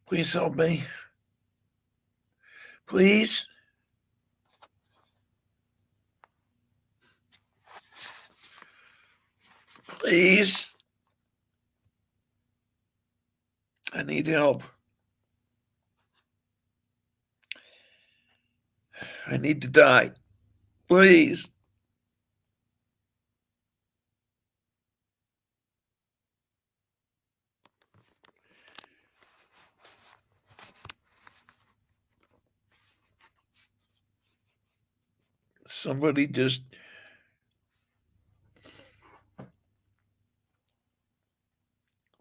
Please help me. Please. Please. I need help. I need to die. Please. Somebody just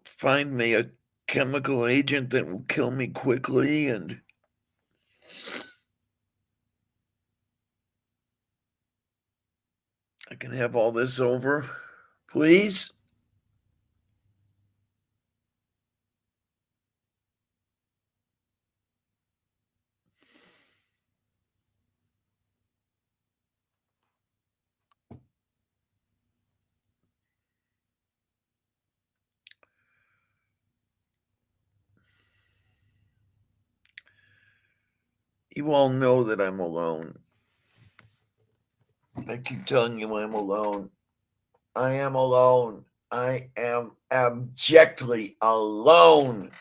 find me a chemical agent that will kill me quickly and I can have all this over. Please? You all know that I'm alone. I keep telling you I'm alone. I am alone. I am abjectly alone.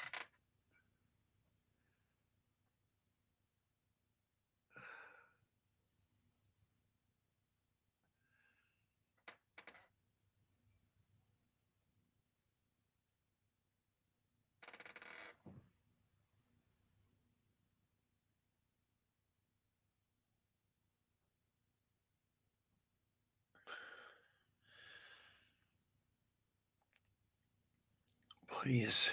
Please.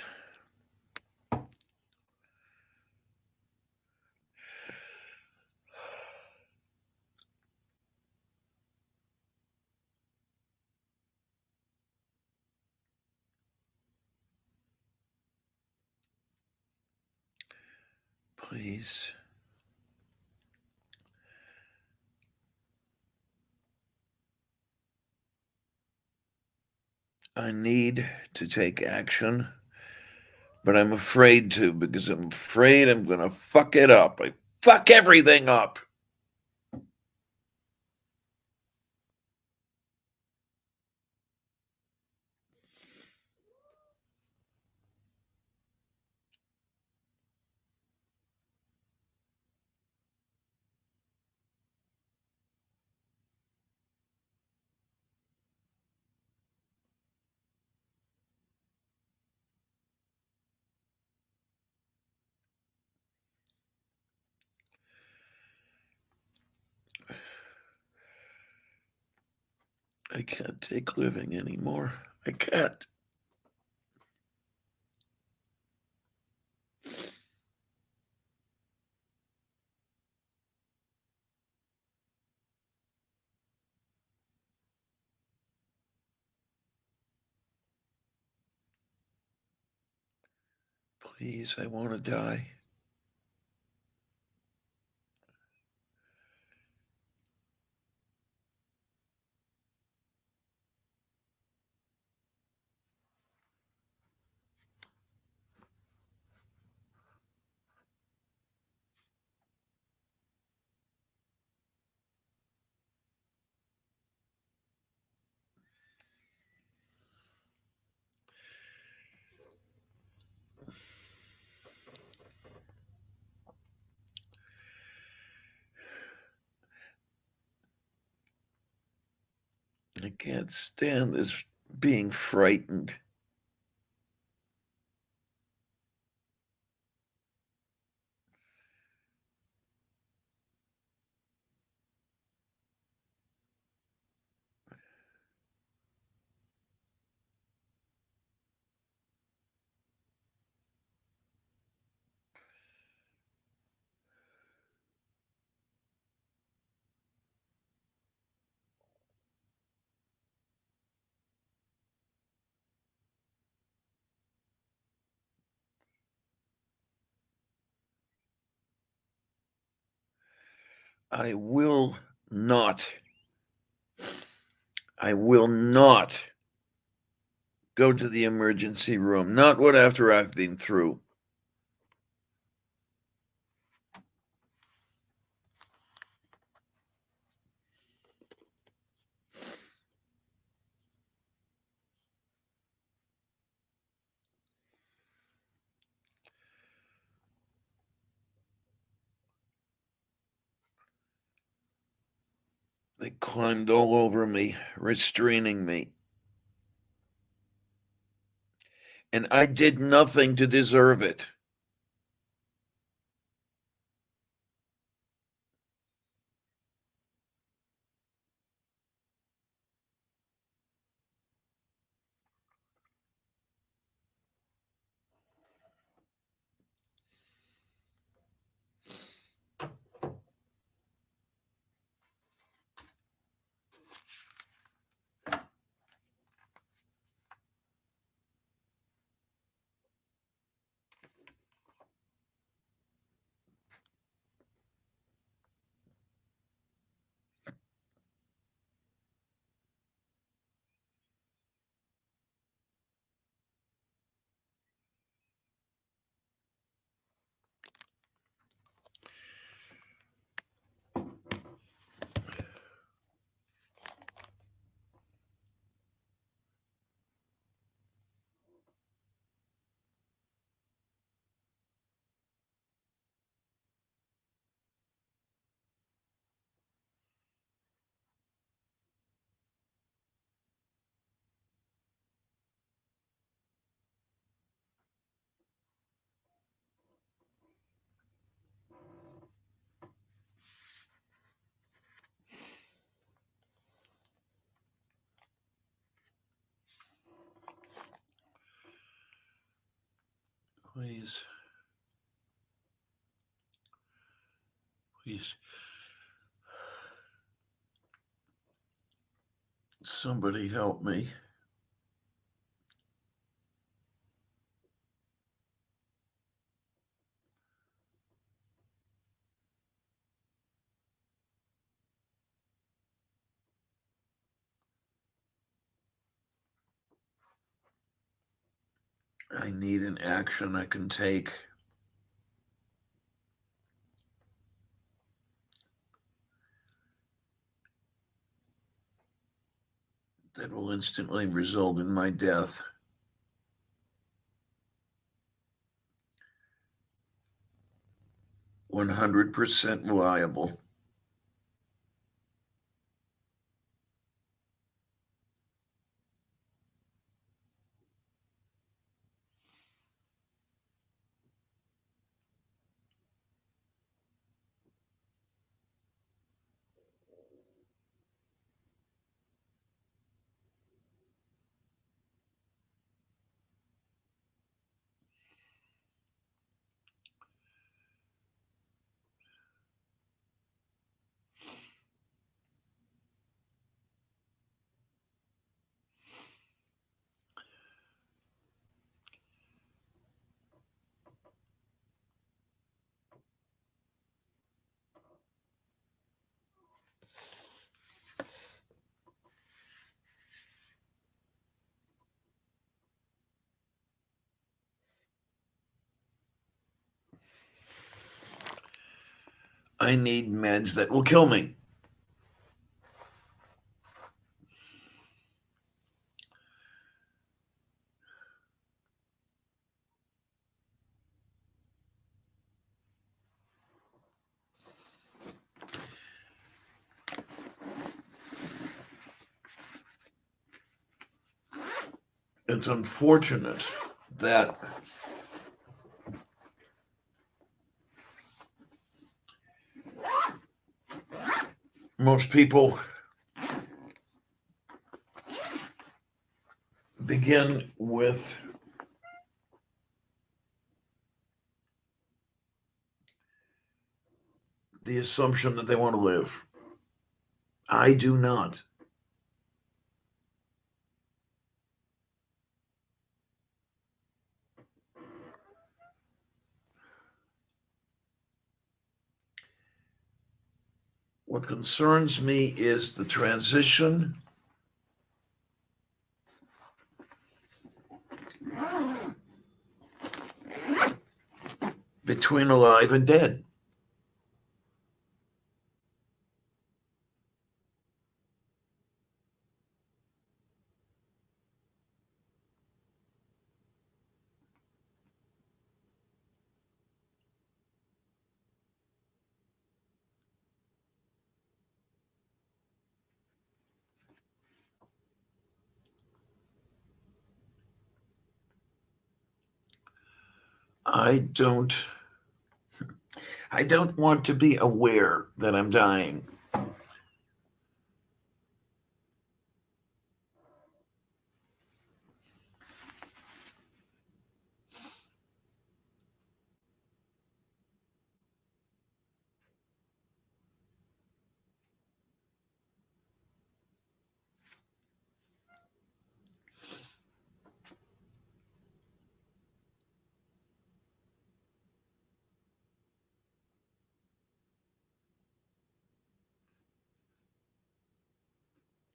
Please. I need to take action, but I'm afraid to because I'm afraid I'm going to fuck it up. I fuck everything up. I can't take living anymore. I can't. Please, I want to die. I can't stand this being frightened. I will not. I will not go to the emergency room. Not what after I've been through. They climbed all over me, restraining me. And I did nothing to deserve it. Please. Please. Somebody help me. I need an action I can take. That will instantly result in my death. 100% reliable. I need meds that will kill me. It's unfortunate that most people begin with the assumption that they want to live. I do not. What concerns me is the transition between alive and dead. I don't want to be aware that I'm dying.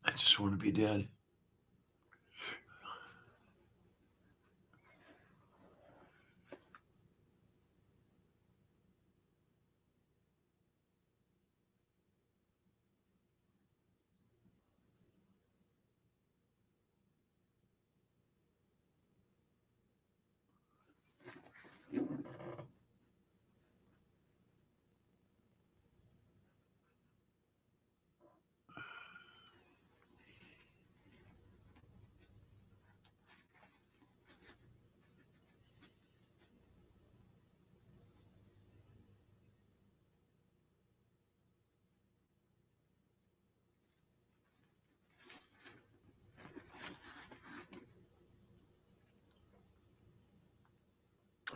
I just want to be dead.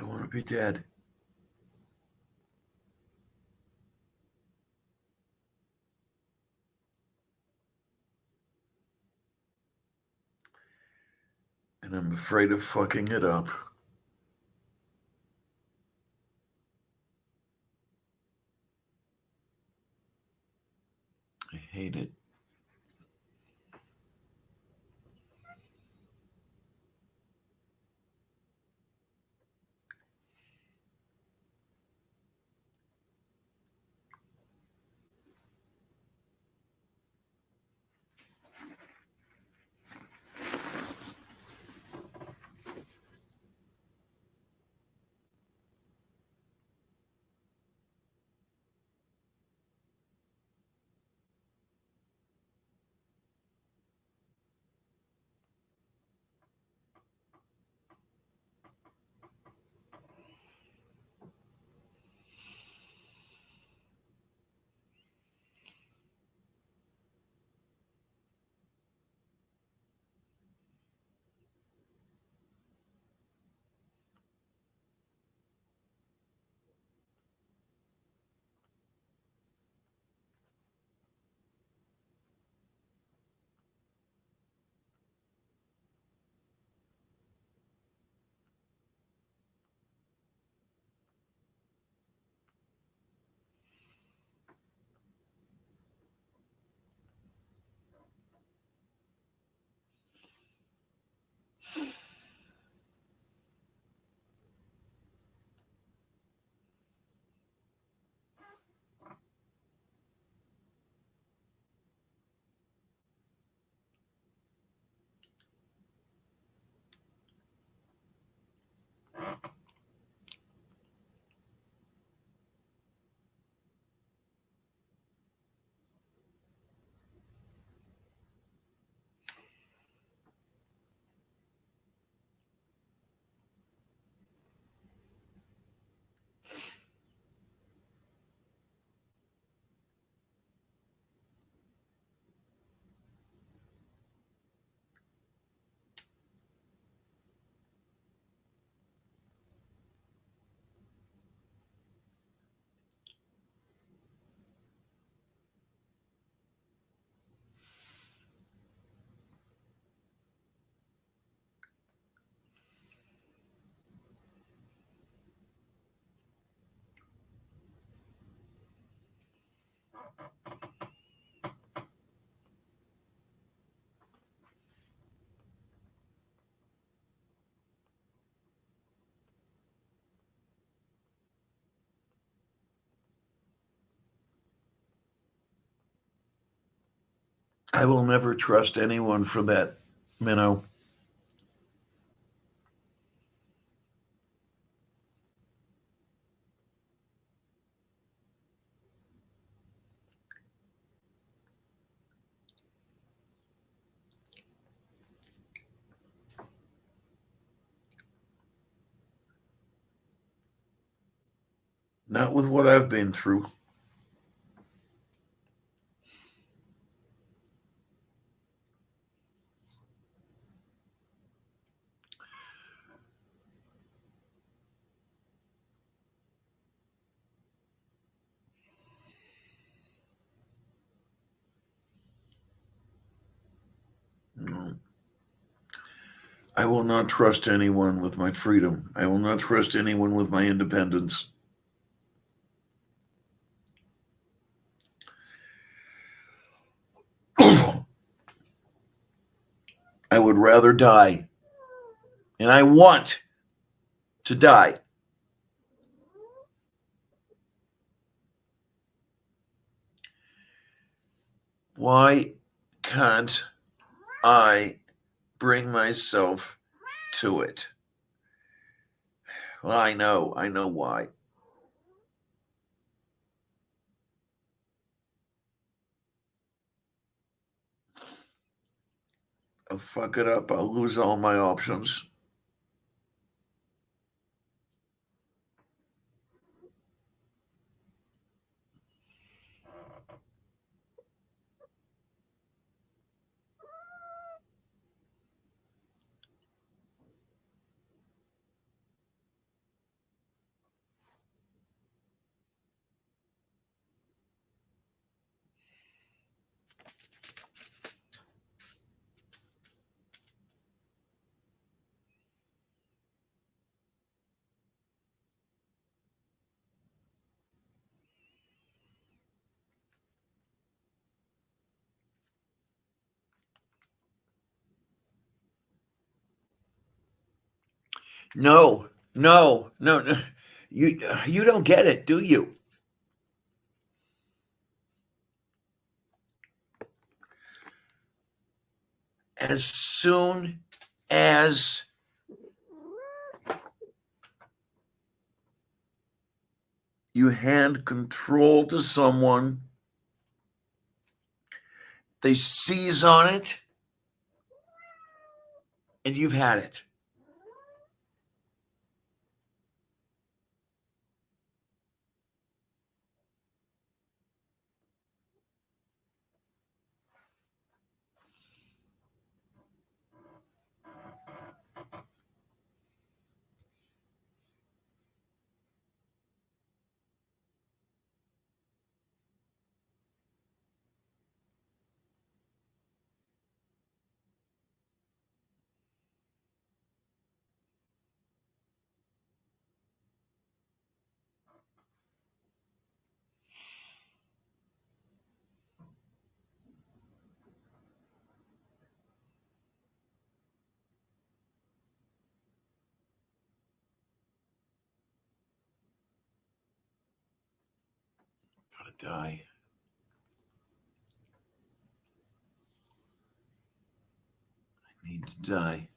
I want to be dead. And I'm afraid of fucking it up. I hate it. I will never trust anyone for that minnow. Not with what I've been through. No. I will not trust anyone with my freedom. I will not trust anyone with my independence. I would rather die. And I want to die. Why can't I bring myself to it? Well, I know why. I'll fuck it up. I'll lose all my options. No, no. You don't get it, do you? As soon as you hand control to someone, they seize on it, and you've had it. Gotta die. I need to die.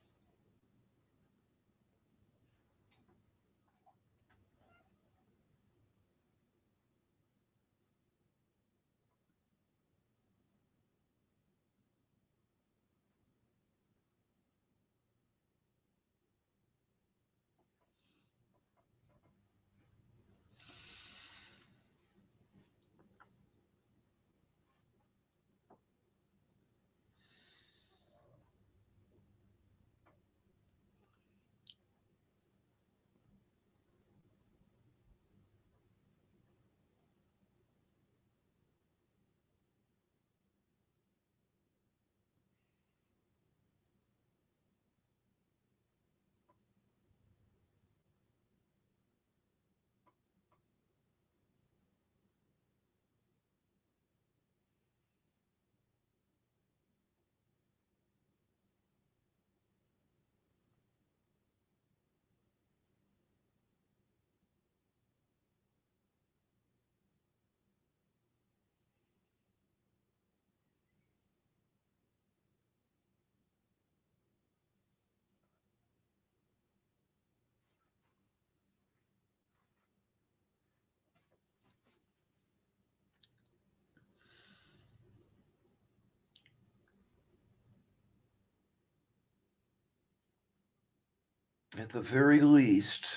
At the very least,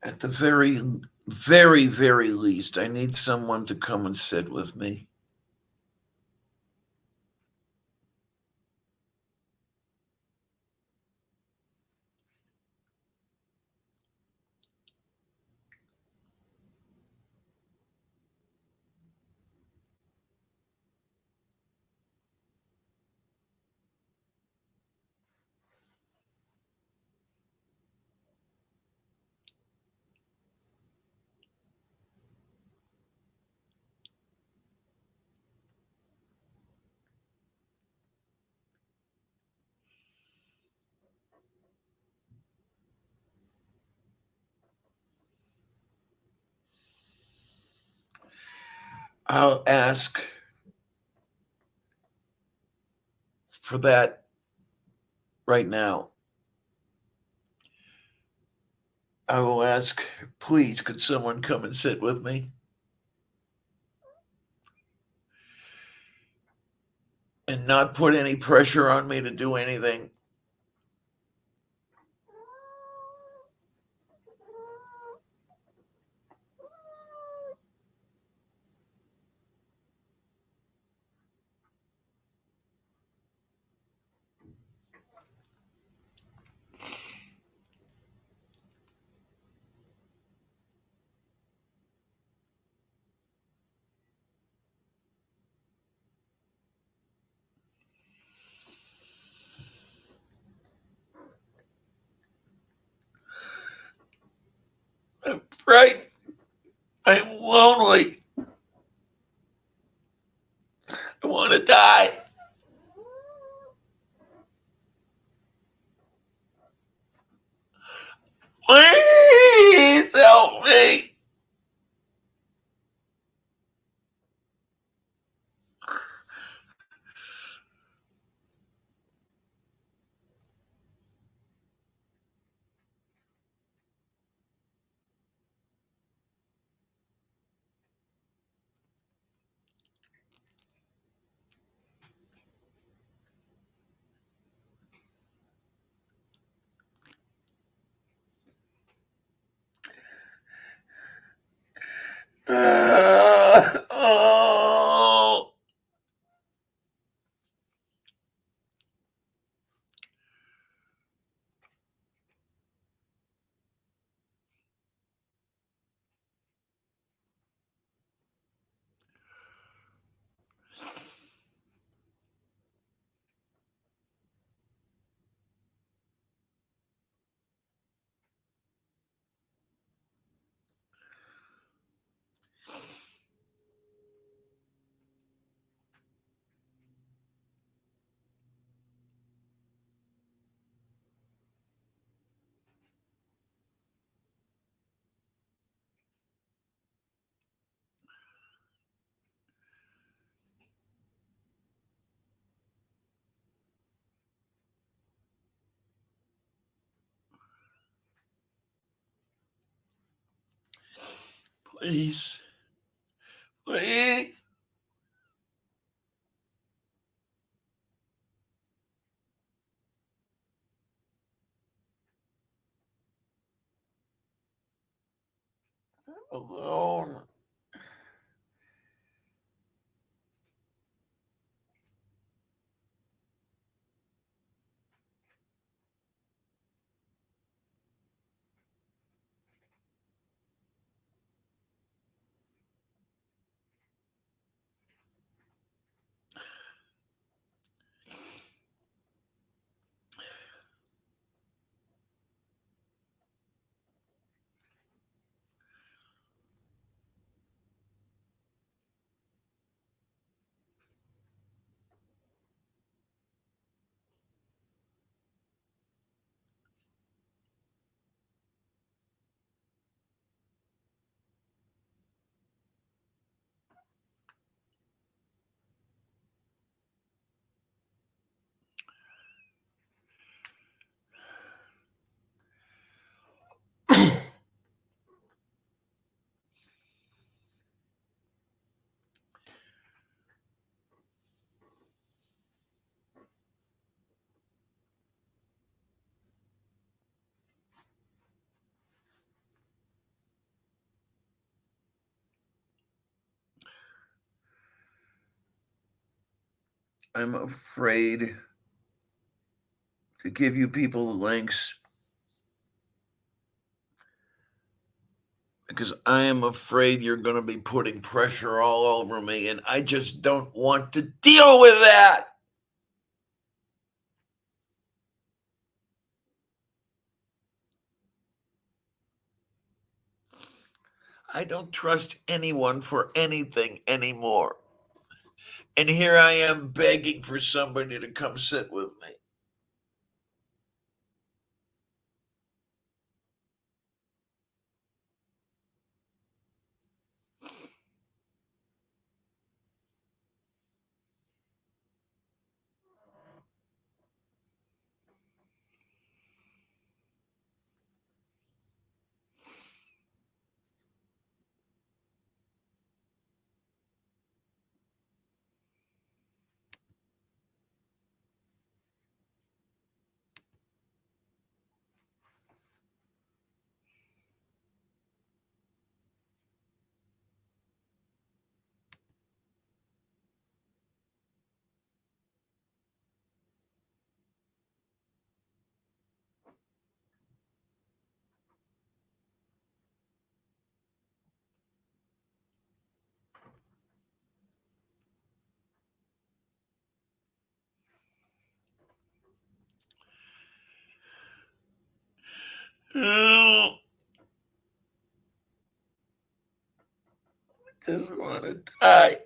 At the very, very, very least, I need someone to come and sit with me. I'll ask for that right now. I will ask, please, could someone come and sit with me? And not put any pressure on me to do anything. I'm frightened. I'm lonely. I want to die. Please help me. Oh. Please. Please. I'm alone. I'm afraid to give you people the links because I am afraid you're going to be putting pressure all over me, and I just don't want to deal with that. I don't trust anyone for anything anymore. And here I am begging for somebody to come sit with me. Oh, I just want to die.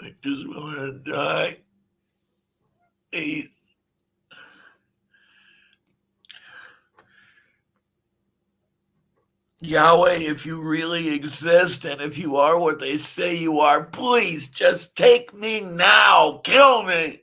I just want to die. Please. Yahweh, if you really exist and if you are what they say you are, please just take me now. Kill me.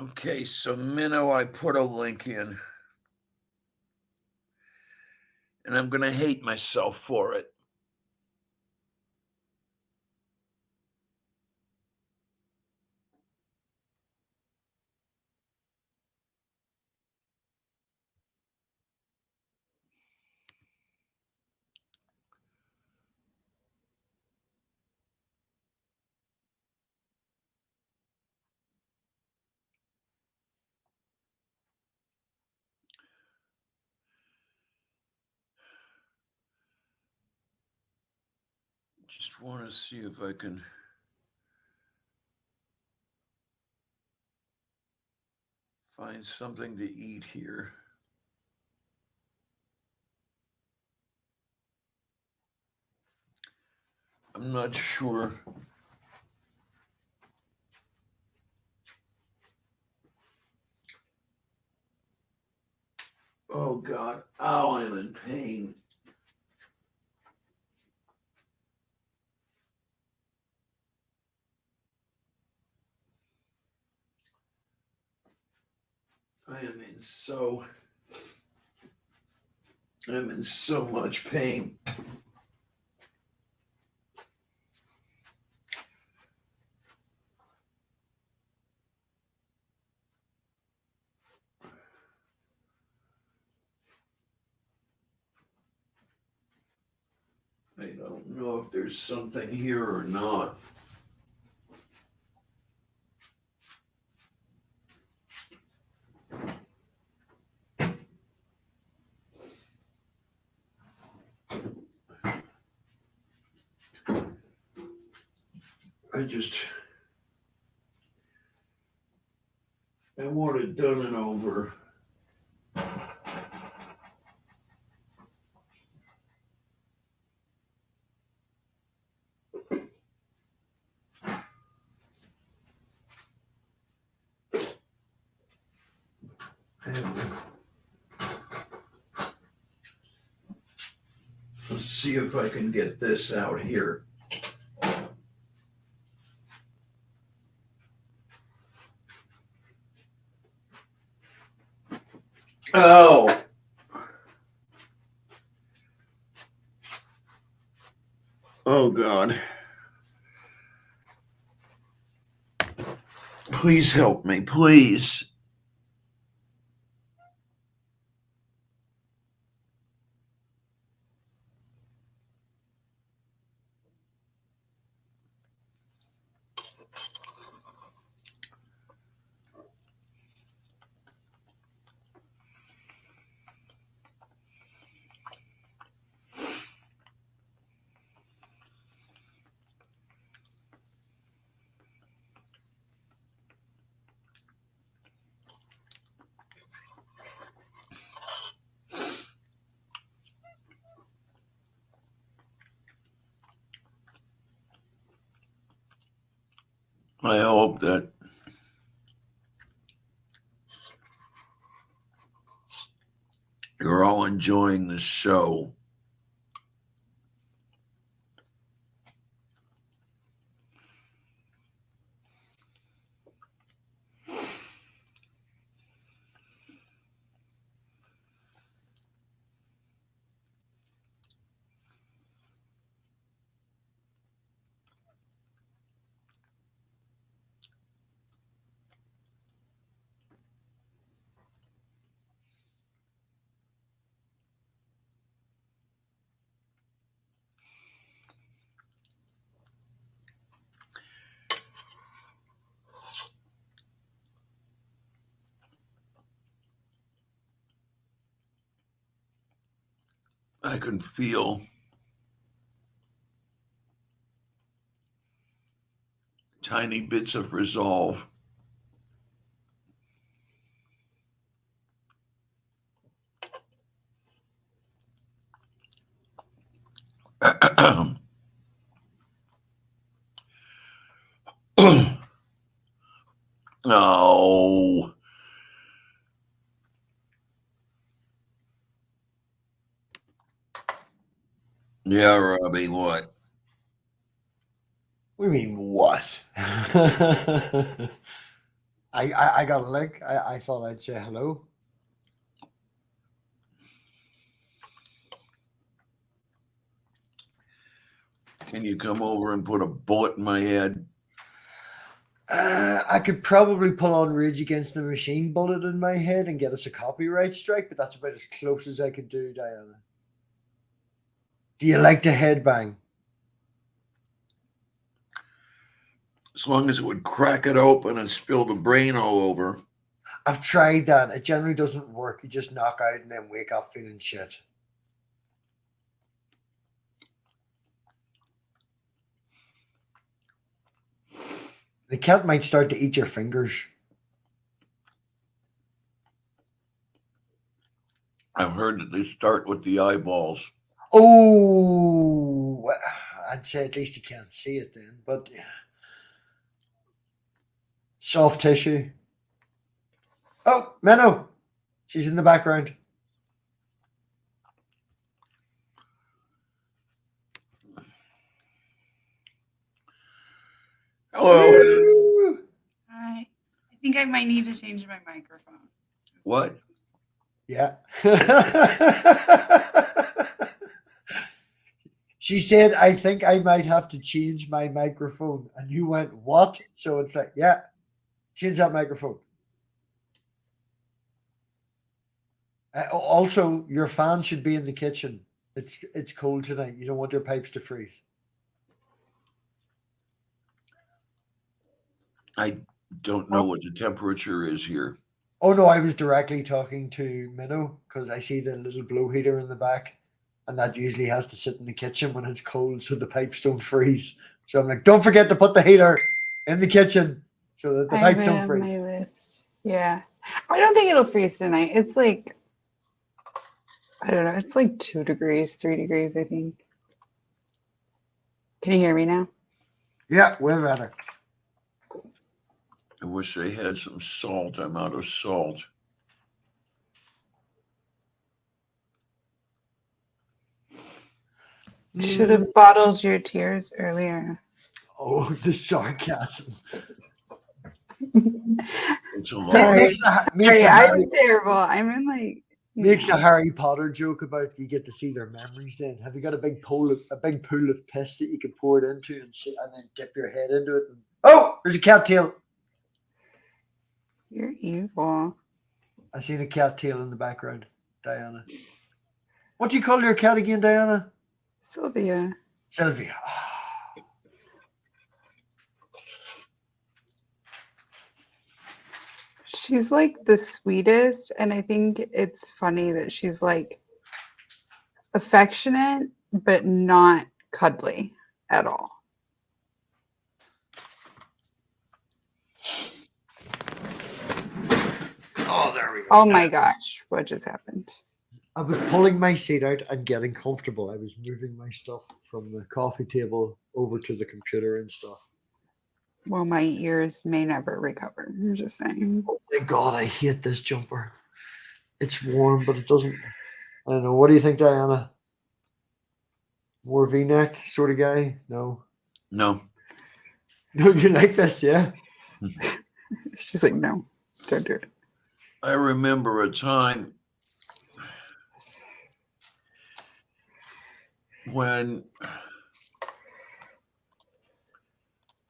Okay, so Minnow, I put a link in. And I'm going to hate myself for it. Just want to see if I can find something to eat here. I'm not sure. Oh God, oh, I'm in pain. I'm in so much pain. I don't know if there's something here or not. I want it done and over. Let's see if I can get this out here. Oh. Oh God. Please help me, please. I hope that you're all enjoying the show. I can feel tiny bits of resolve. No. Yeah, Robbie, what? What do you mean, what? I got a link. I thought I'd say hello. Can you come over and put a bullet in my head? I could probably pull on Rage Against the Machine bullet in my head and get us a copyright strike, but that's about as close as I could do, Diana. Do you like to headbang? As long as it would crack it open and spill the brain all over. I've tried that. It generally doesn't work. You just knock out and then wake up feeling shit. The cat might start to eat your fingers. I've heard that they start with the eyeballs. Oh, I'd say at least you can't see it then, but yeah. Soft tissue. Oh, Menno. She's in the background. Hello. Woo! I think I might need to change my microphone. What? Yeah. She said, I think I might have to change my microphone. And you went, what? So it's like, yeah, change that microphone. Also, your fan should be in the kitchen. It's cold tonight. You don't want your pipes to freeze. I don't know what the temperature is here. Oh no, I was directly talking to Minnow because I see the little blow heater in the back, and that usually has to sit in the kitchen when it's cold so the pipes don't freeze. So I'm like, don't forget to put the heater in the kitchen so that the I pipes have it don't on freeze. my list. Yeah. I don't think it'll freeze tonight. It's like, I don't know. It's like 2 degrees, 3 degrees, I think. Can you hear me now? Yeah, way better. I wish they had some salt. I'm out of salt. Should have bottled your tears earlier. Oh, the sarcasm. It's a lot. Sorry. Makes Sorry, a I'm terrible. I'm in like. Makes a Harry Potter joke about you get to see their memories. Then have you got a big pool of piss that you can pour it into and then dip your head into it? Oh, there's a cattail. You're evil. I seen a cattail in the background, Diana. What do you call your cat again, Diana? Sylvia. Sylvia. She's like the sweetest, and I think it's funny that she's like affectionate but not cuddly at all. Oh, there we go. Oh my gosh, what just happened? I was pulling my seat out and getting comfortable. I was moving my stuff from the coffee table over to the computer and stuff. Well, my ears may never recover. I'm just saying. Oh my God, I hate this jumper. It's warm, but it doesn't. I don't know. What do you think, Diana? More V-neck sort of guy? No. No. No, you like this, yeah? She's like, no, don't do it. I remember a time when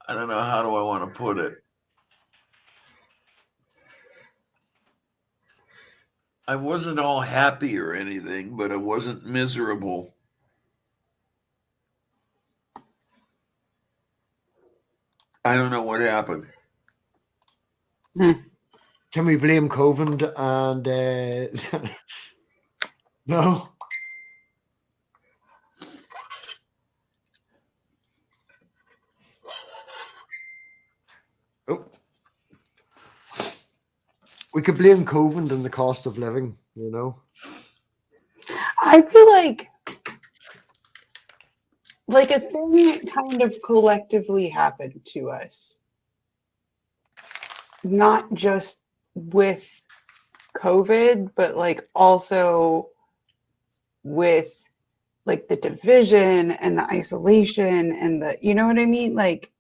I don't know how do I want to put it. I wasn't all happy or anything, but I wasn't miserable. I don't know what happened. Can we blame COVID and no? Oh. We could blame COVID and the cost of living, you know? I feel like a thing kind of collectively happened to us. Not just with COVID, but like also with like the division and the isolation and the, you know what I mean? Like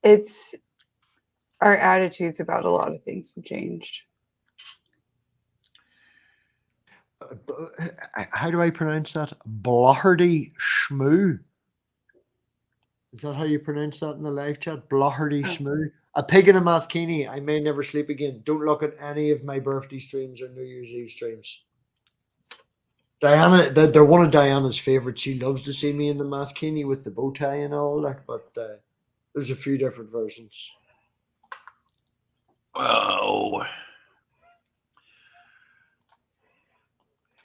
it's our attitudes about a lot of things have changed. How do I pronounce that? Bloherty Schmoo. Is that how you pronounce that in the live chat? Bloherty Schmoo. A pig in a mathkini. I may never sleep again. Don't look at any of my birthday streams or New Year's Eve streams. Diana, they're one of Diana's favorites. She loves to see me in the mathkini with the bow tie and all that, but there's a few different versions. Oh.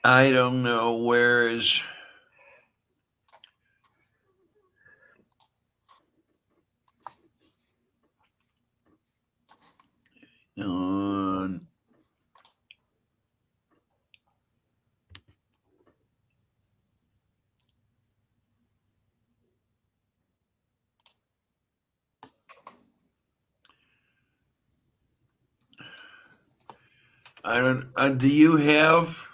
I don't know. Where is... I don't. Do you have?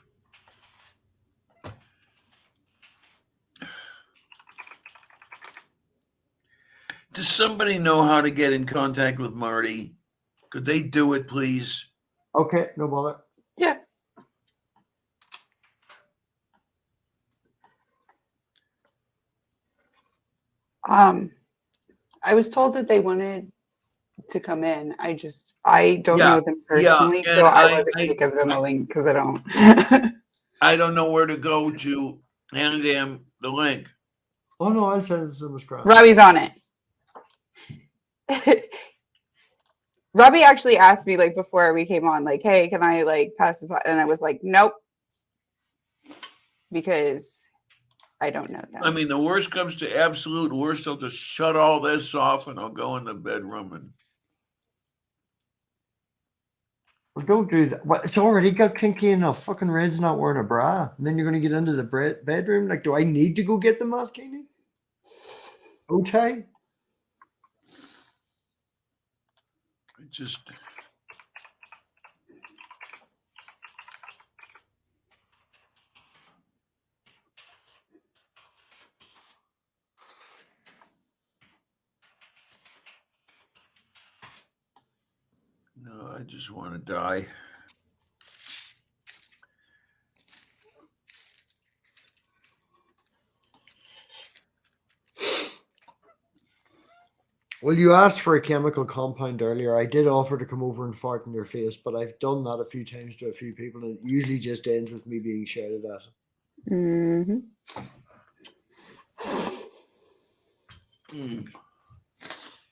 Does somebody know how to get in contact with Marty? Could they do it, please? Okay, no bother. Yeah. I was told that they wanted to come in. I don't know them personally, and so I wasn't going to give them a link because I don't. I don't know where to go to hand them the link. Oh no, I'll send it to Miss Grant. Robbie's on it. Robbie actually asked me like before we came on, like, "Hey, can I like pass this on?" And I was like, "Nope," because I don't know them. I mean, the worst comes to absolute worst. I'll just shut all this off and I'll go in the bedroom and. Well, don't do that. Well, it's already got kinky enough. Fucking Red's not wearing a bra, and then you're going to get into the bedroom. Like, do I need to go get the mathkini? Okay. Just. No, I just want to die. Well, you asked for a chemical compound earlier. I did offer to come over and fart in your face, but I've done that a few times to a few people, and it usually just ends with me being shouted at. Mm-hmm.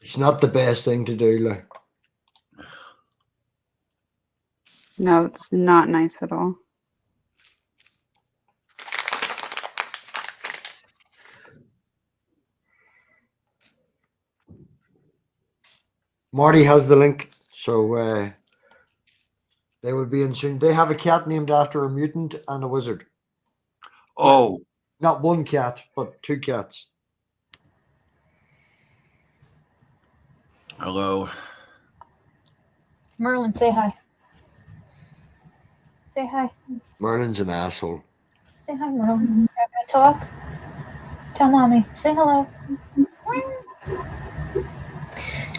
It's not the best thing to do, like. No, it's not nice at all. Marty has the link, so they will be in soon. They have a cat named after a mutant and a wizard. Oh. Not one cat, but two cats. Hello. Merlin, say hi. Say hi. Merlin's an asshole. Say hi, Merlin. Can I talk? Tell mommy. Say hello.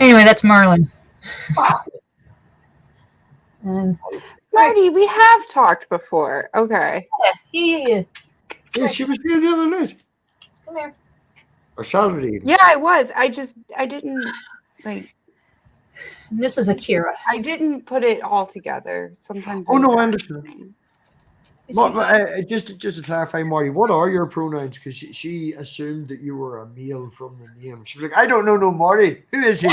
Anyway, that's Merlin. And Marty, we have talked before. Okay. yeah. Yeah, she was here the other night. Come here. Or Saturday even. Yeah, I was. I didn't like. And this is Akira. I didn't put it all together. Sometimes. Oh no, I understand. things. Just to clarify, Marty, what are your pronouns? Because she assumed that you were a male from the name. She was like, I don't know, no Marty. Who is he?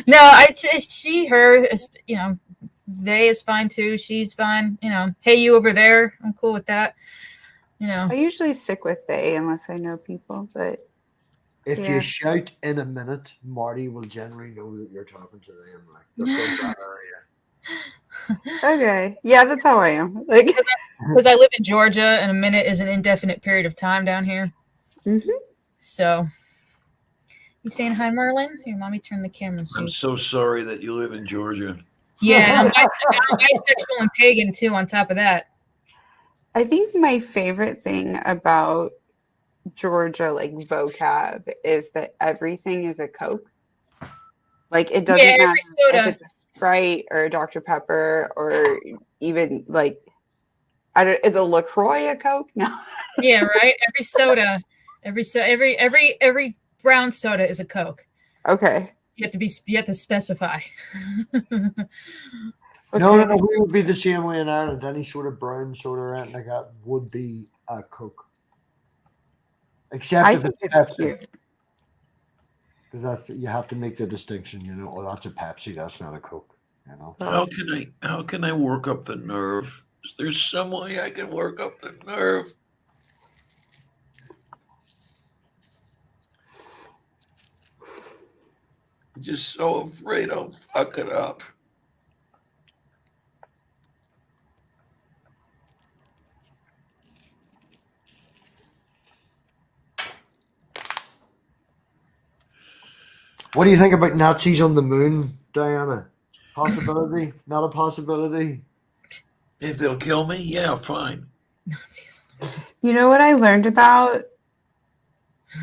No, she, her, you know, they is fine too. She's fine. You know, hey, you over there. I'm cool with that. You know. I usually stick with they unless I know people, but. If Yeah. you shout in a minute, Marty will generally know that you're talking to them. Like, they're from that area. Okay. Yeah, that's how I am. Like. Because I live in Georgia, and a minute is an indefinite period of time down here. Mm-hmm. So, you saying hi, Merlin? Here, let me turn the camera. I'm so sorry that you live in Georgia. Yeah, I'm bisexual and pagan too. On top of that, I think my favorite thing about Georgia, like vocab, is that everything is a Coke. Like it Yeah, doesn't matter every if soda. it's a Sprite or a Dr. Pepper or even like I don't, is a LaCroix a Coke? No. Yeah, right. Every soda, every brown soda is a Coke. Okay. You have to specify. No, Okay. we would be the same way in Ireland. Any sort of brown soda or anything like that would be a Coke. Except I if think it's it's Pepsi. cute. Because that's you have to make the distinction, oh, that's a Pepsi, that's not a Coke, How can I work up the nerve? Is there some way I can work up the nerve? I'm just so afraid I'll fuck it up. What do you think about Nazis on the moon, Diana? Possibility? Not a possibility? If they'll kill me, yeah, fine. You know what I learned about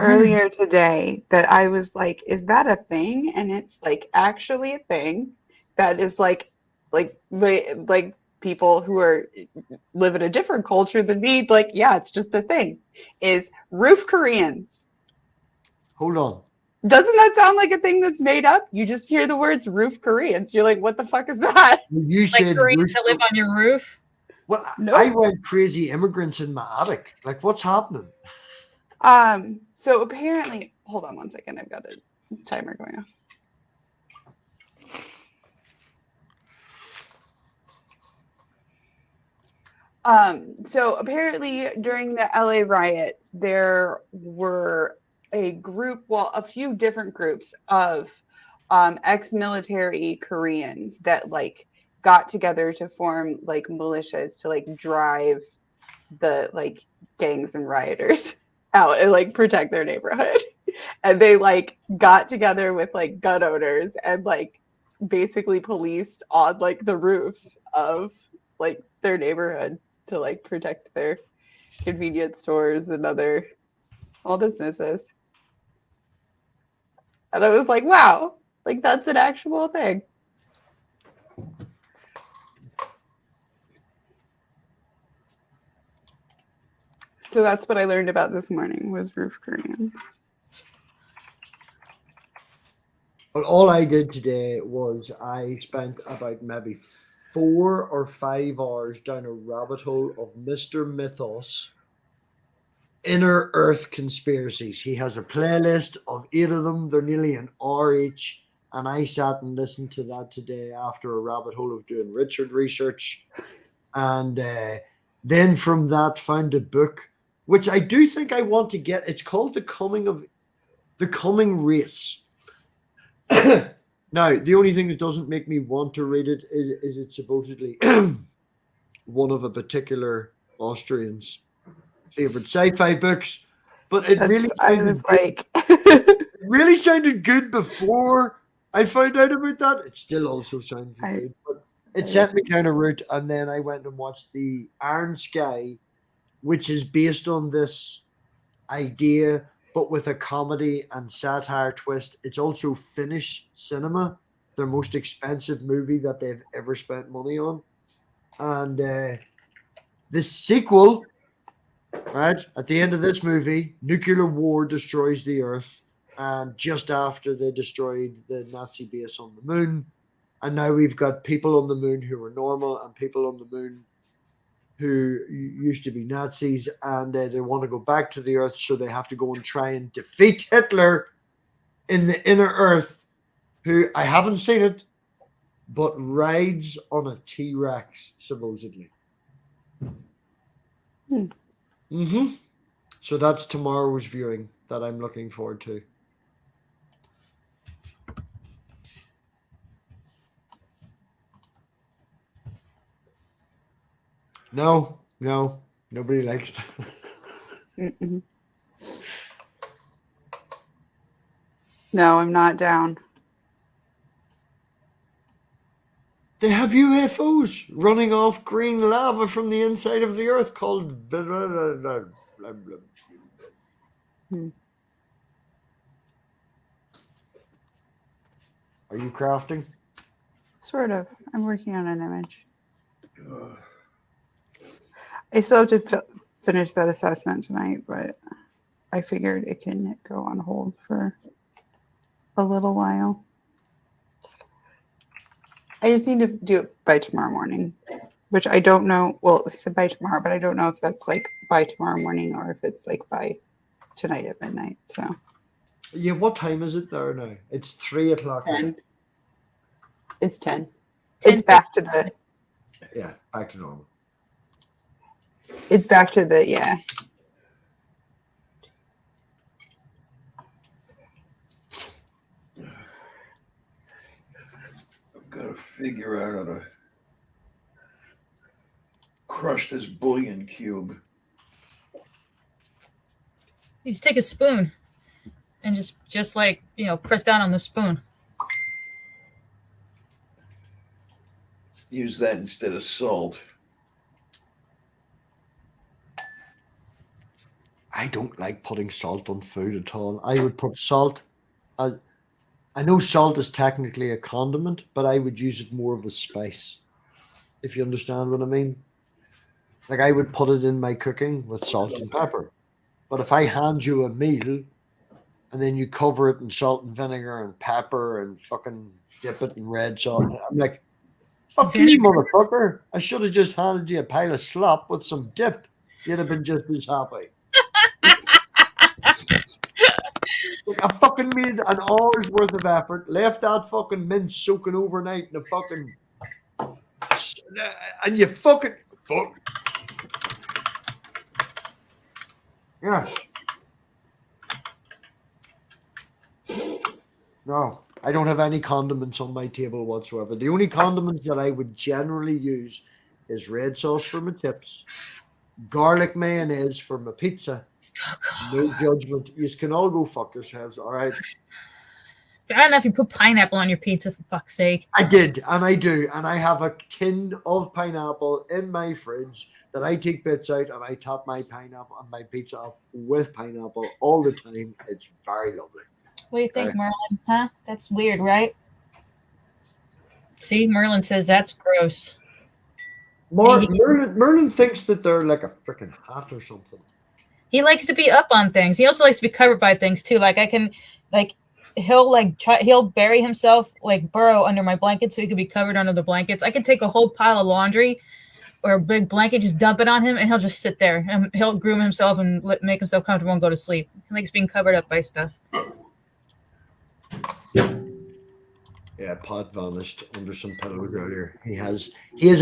earlier today that I was like, is that a thing? And it's like actually a thing that is like people who are live in a different culture than me, like, yeah, it's just a thing. Is roof Koreans. Hold on. Doesn't that sound like a thing that's made up? You just hear the words roof Koreans. You're like, what the fuck is that? You Like said Koreans that live on your roof. Well, Nope. I went crazy immigrants in my attic. Like, what's happening? So apparently, hold on one second. I've got a timer going off. So apparently during the LA riots, there were a few different groups of ex-military Koreans that like got together to form like militias to like drive the like gangs and rioters out and like protect their neighborhood. And they like got together with like gun owners and like basically policed on like the roofs of like their neighborhood to like protect their convenience stores and other small businesses. And I was like, wow, like that's an actual thing. So that's what I learned about this morning was roof Koreans. Well, all I did today was I spent about maybe 4 or 5 hours down a rabbit hole of Mr. Mythos Inner Earth Conspiracies. He has a playlist of 8 of them. They're nearly an hour each. And I sat and listened to that today after a rabbit hole of doing Richard research. And then from that found a book, which I do think I want to get. It's called The Coming Race. Now, the only thing that doesn't make me want to read it is it's supposedly one of a particular Austrian's favorite sci-fi books. But it really sounded good before I found out about that. It still also sounds good, but it sent me down a route, and then I went and watched the Iron Sky, which is based on this idea, but with a comedy and satire twist. It's also Finnish cinema, their most expensive movie that they've ever spent money on. And the sequel, right, at the end of this movie, nuclear war destroys the Earth. And just after they destroyed the Nazi base on the moon. And now we've got people on the moon who are normal and people on the moon who used to be Nazis, and they want to go back to the Earth, so they have to go and try and defeat Hitler in the inner Earth, who I haven't seen it, but rides on a T-Rex, supposedly. So that's tomorrow's viewing that I'm looking forward to. No, nobody likes that. No, I'm not down. They have UFOs running off green lava from the inside of the Earth called... Are you crafting? Sort of. I'm working on an image. I still have to finish that assessment tonight, but I figured it can go on hold for a little while. I just need to do it by tomorrow morning, which I don't know. Well, he said by tomorrow, but I don't know if that's like by tomorrow morning or if it's like by tonight at midnight. So Yeah, what time is it there now? It's 3 o'clock. 10. It's 10. 10. It's back to the. Yeah, back to normal. It's back to the yeah. I've got to figure out how to crush this bullion cube. You just take a spoon and just like, press down on the spoon. Use that instead of salt. I don't like putting salt on food at all. I would put salt. I know salt is technically a condiment, but I would use it more of a spice. If you understand what I mean. Like I would put it in my cooking with salt and pepper. But if I hand you a meal and then you cover it in salt and vinegar and pepper and fucking dip it in red sauce, I'm like, fuck you, motherfucker. I should have just handed you a pile of slop with some dip. You'd have been just as happy. Like I fucking made an hour's worth of effort, left that fucking mince soaking overnight in a fucking, and you fuck. Yeah. No, I don't have any condiments on my table whatsoever. The only condiments that I would generally use is red sauce for my chips, garlic mayonnaise for my pizza. No judgment. You can all go fuck yourselves, all right? I don't know if you put pineapple on your pizza, for fuck's sake. I did, and I do, and I have a tin of pineapple in my fridge that I take bits out and I top my pineapple and my pizza up with pineapple all the time. It's very lovely. What do you think, Merlin? Huh? That's weird, right? See, Merlin says that's gross. Merlin thinks that they're like a freaking hat or something. He likes to be up on things. He also likes to be covered by things too. Like he'll bury himself, like burrow under my blanket so he could be covered under the blankets. I could take a whole pile of laundry or a big blanket, just dump it on him, and he'll just sit there and he'll groom himself and make himself comfortable and go to sleep. He likes being covered up by stuff. Yeah, Pod vanished under some pillows earlier. He has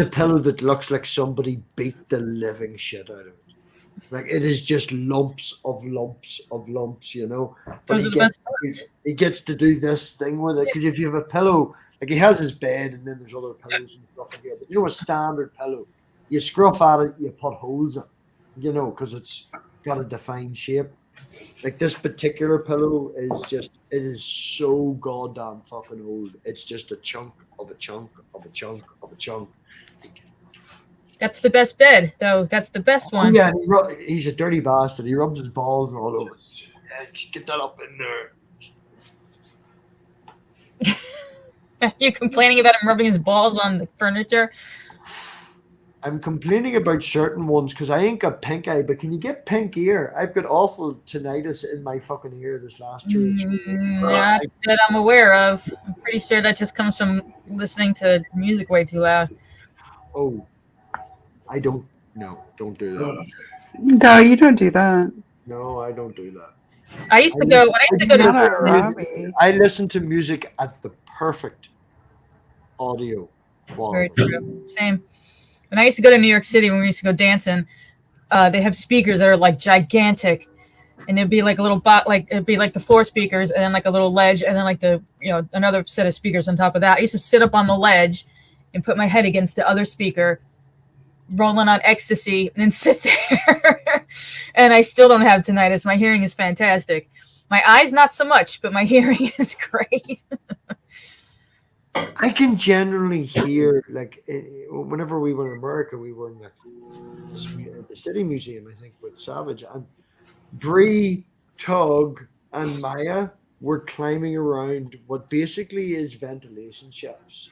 a pillow that looks like somebody beat the living shit out of it. Like it is just lumps, you know. But he gets to do this thing with it because if you have a pillow, like he has his bed and then there's other pillows and stuff in here. But you know, a standard pillow, you scruff at it, you put holes in, you know, because it's got a defined shape. Like this particular pillow is so goddamn fucking old. It's just a chunk of a chunk of a chunk of a chunk. That's the best bed, though. That's the best one. Yeah, he's a dirty bastard. He rubs his balls all over. Yeah, just get that up in there. Are you complaining about him rubbing his balls on the furniture? I'm complaining about certain ones because I ain't got pink eye, but can you get pink ear? I've got awful tinnitus in my fucking ear this last year. Not that I'm aware of. I'm pretty sure that just comes from listening to music way too loud. Oh, I don't. No, don't do that. No, you don't do that. No, I don't do that. I used to go to. I listen to music at the perfect audio. That's very true. Same. When I used to go to New York City, when we used to go dancing, they have speakers that are like gigantic, and it'd be like a little it'd be like the floor speakers, and then like a little ledge, and then like another set of speakers on top of that. I used to sit up on the ledge and put my head against the other speaker, rolling on ecstasy, and then sit there. And I still don't have tinnitus. My hearing is fantastic. My eyes, not so much, but my hearing is great. I can generally hear, like, whenever we were in America, we were in the City Museum, I think, with Savage. And Bree, Tug, and Maya we're climbing around what basically is ventilation shafts.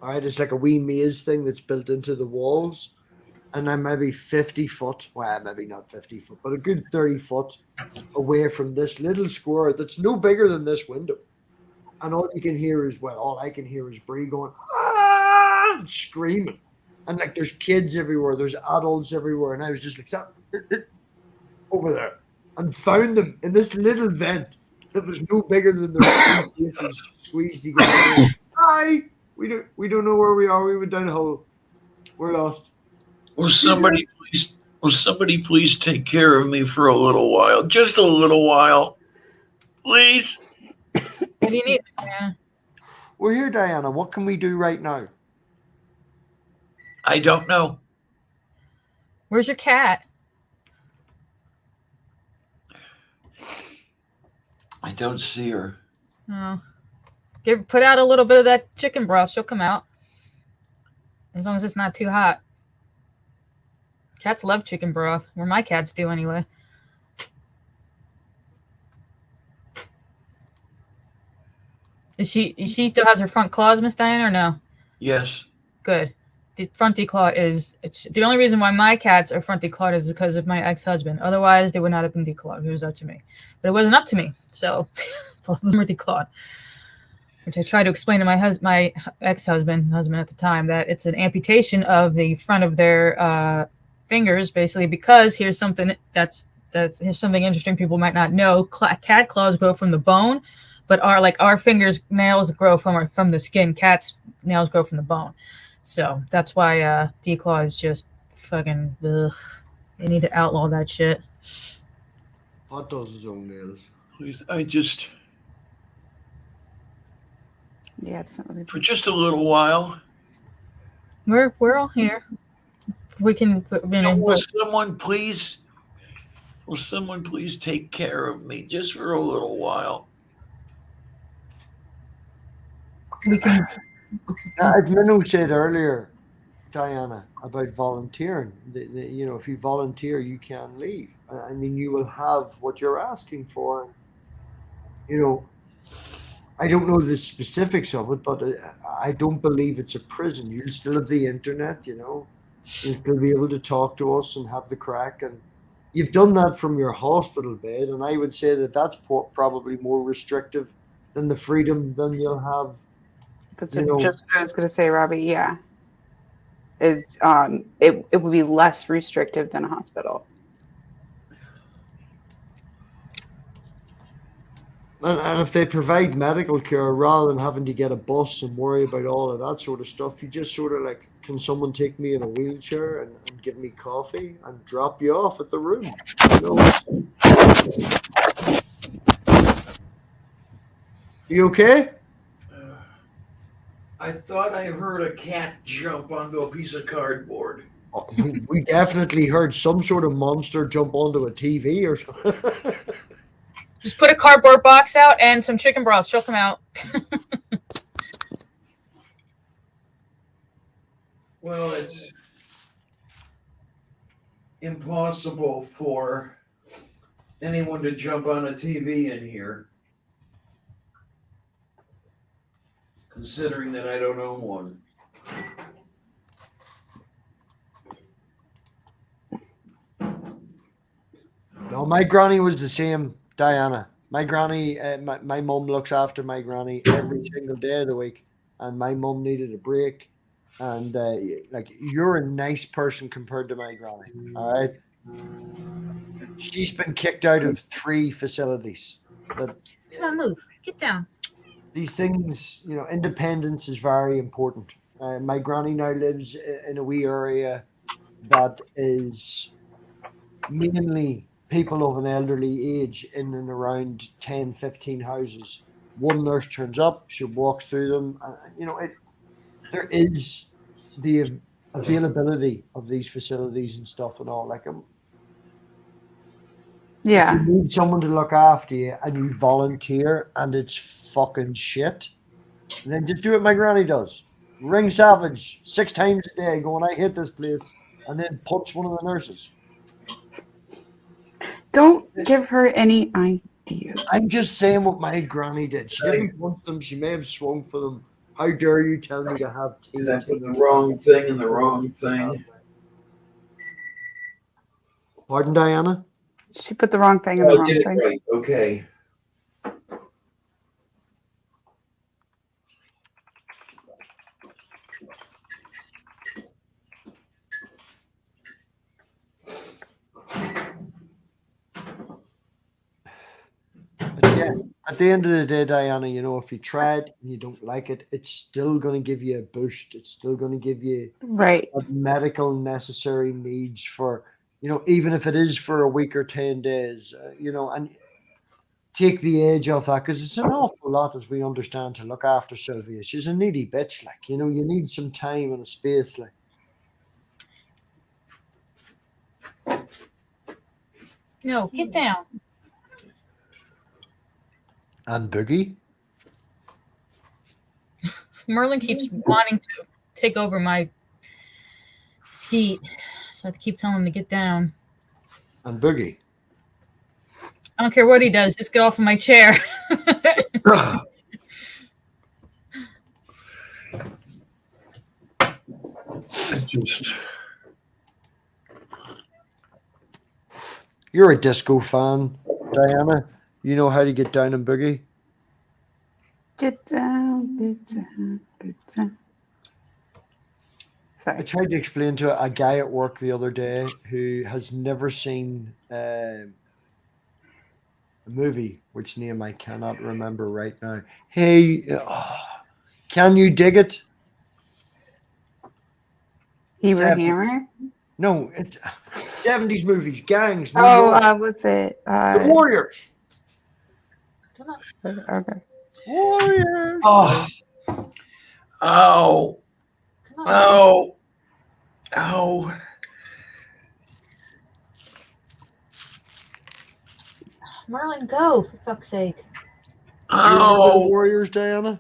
All right, it's like a wee maze thing that's built into the walls. And I'm maybe 50 foot, well, maybe not 50 foot, but a good 30 foot away from this little square that's no bigger than this window. And all you can hear is, well, all I can hear is Bree going, ah, and screaming. And like there's kids everywhere, there's adults everywhere. And I was just like, over there. And found them in this little vent that was no bigger than the faces squeezed together. Hi, we don't know where we are. We went down a hole. We're lost. Will somebody please take care of me for a little while? Just a little while. Please. What do you need, Miss Diana? We're here, Diana. What can we do right now? I don't know. Where's your cat? I don't see her. Oh. Put out a little bit of that chicken broth. She'll come out. As long as it's not too hot. Cats love chicken broth. Or my cats do anyway. She still has her front claws, Miss Diana, or no? Yes. Good. The front declaw it's the only reason why my cats are front declawed is because of my ex-husband. Otherwise, they would not have been declawed. It was up to me. But it wasn't up to me. So both of them are declawed. Which I tried to explain to my ex-husband at the time, that it's an amputation of the front of their fingers, basically, because here's something here's something interesting people might not know. Cat claws grow from the bone, but our fingers nails grow from the skin. Cats nails grow from the bone. So that's why declaw is just fucking ugh. They need to outlaw that shit. What does his own nails? Please, Yeah, it's not really. for just a little while. We're all here. We can. Will someone please take care of me just for a little while? We can. As Minnow said earlier, Diana, about volunteering, if you volunteer, you can leave. I mean, you will have what you're asking for. I don't know the specifics of it, but I don't believe it's a prison. You'll still have the internet, You'll still be able to talk to us and have the crack. And you've done that from your hospital bed. And I would say that that's probably more restrictive than the freedom than you'll have. That's just what I was going to say, Robbie. Yeah. It would be less restrictive than a hospital. And if they provide medical care rather than having to get a bus and worry about all of that sort of stuff, you just sort of like, can someone take me in a wheelchair and give me coffee and drop you off at the room? You okay? I thought I heard a cat jump onto a piece of cardboard. We definitely heard some sort of monster jump onto a TV or something. Just put a cardboard box out and some chicken broth. She'll come out. Well, it's impossible for anyone to jump on a TV in here, considering that I don't own one. No, my granny was the same, Diana. My granny, my mum looks after my granny every single day of the week, and my mum needed a break. And you're a nice person compared to my granny. All right, she's been kicked out of 3 facilities. But Come on, move. Get down. these things, independence is very important. My granny now lives in a wee area that is mainly people of an elderly age in and around 10, 15 houses. One nurse turns up, she walks through them. There is the availability of these facilities and stuff and all. Yeah. If you need someone to look after you and you volunteer and it's fucking shit, then just do what my granny does. Ring Savage 6 times a day going, I hate this place, and then punch one of the nurses. Don't give her any Idiots. I'm just saying what my granny did. She didn't want them. She may have swung for them. How dare you tell me to have tea? Did I put the wrong thing in the wrong thing? Pardon, Diana? She put the wrong thing in Oh, the I wrong did it thing. right. Okay. But yeah, at the end of the day, Diana, you know, if you try it and you don't like it, it's still going to give you a boost. It's still going to give you Right. medical necessary needs for, you know, even if it is for a week or 10 days, you know, and take the edge off that because it's an awful lot, as we understand, to look after Sylvia. She's a needy bitch, like, you know, you need some time and a space, like. No, get down. And Boogie? Merlin keeps wanting to take over my seat, so I have to keep telling him to get down. And Boogie? I don't care what he does, just get off of my chair. You're a disco fan, Diana. You know how to get down and boogie? Get down, get down, get down. I Sorry. tried to explain to a guy at work the other day who has never seen a movie, which name I cannot remember right now. Hey, can you dig it? Hebrew Seven. Hammer? No, it's 70s movies, gangs. New Oh, York. what's it? The Warriors. Okay. Warriors. Oh. Ow. Ow. Ow. Merlin, go, for fuck's sake. You remember the Ow. Warriors, Diana?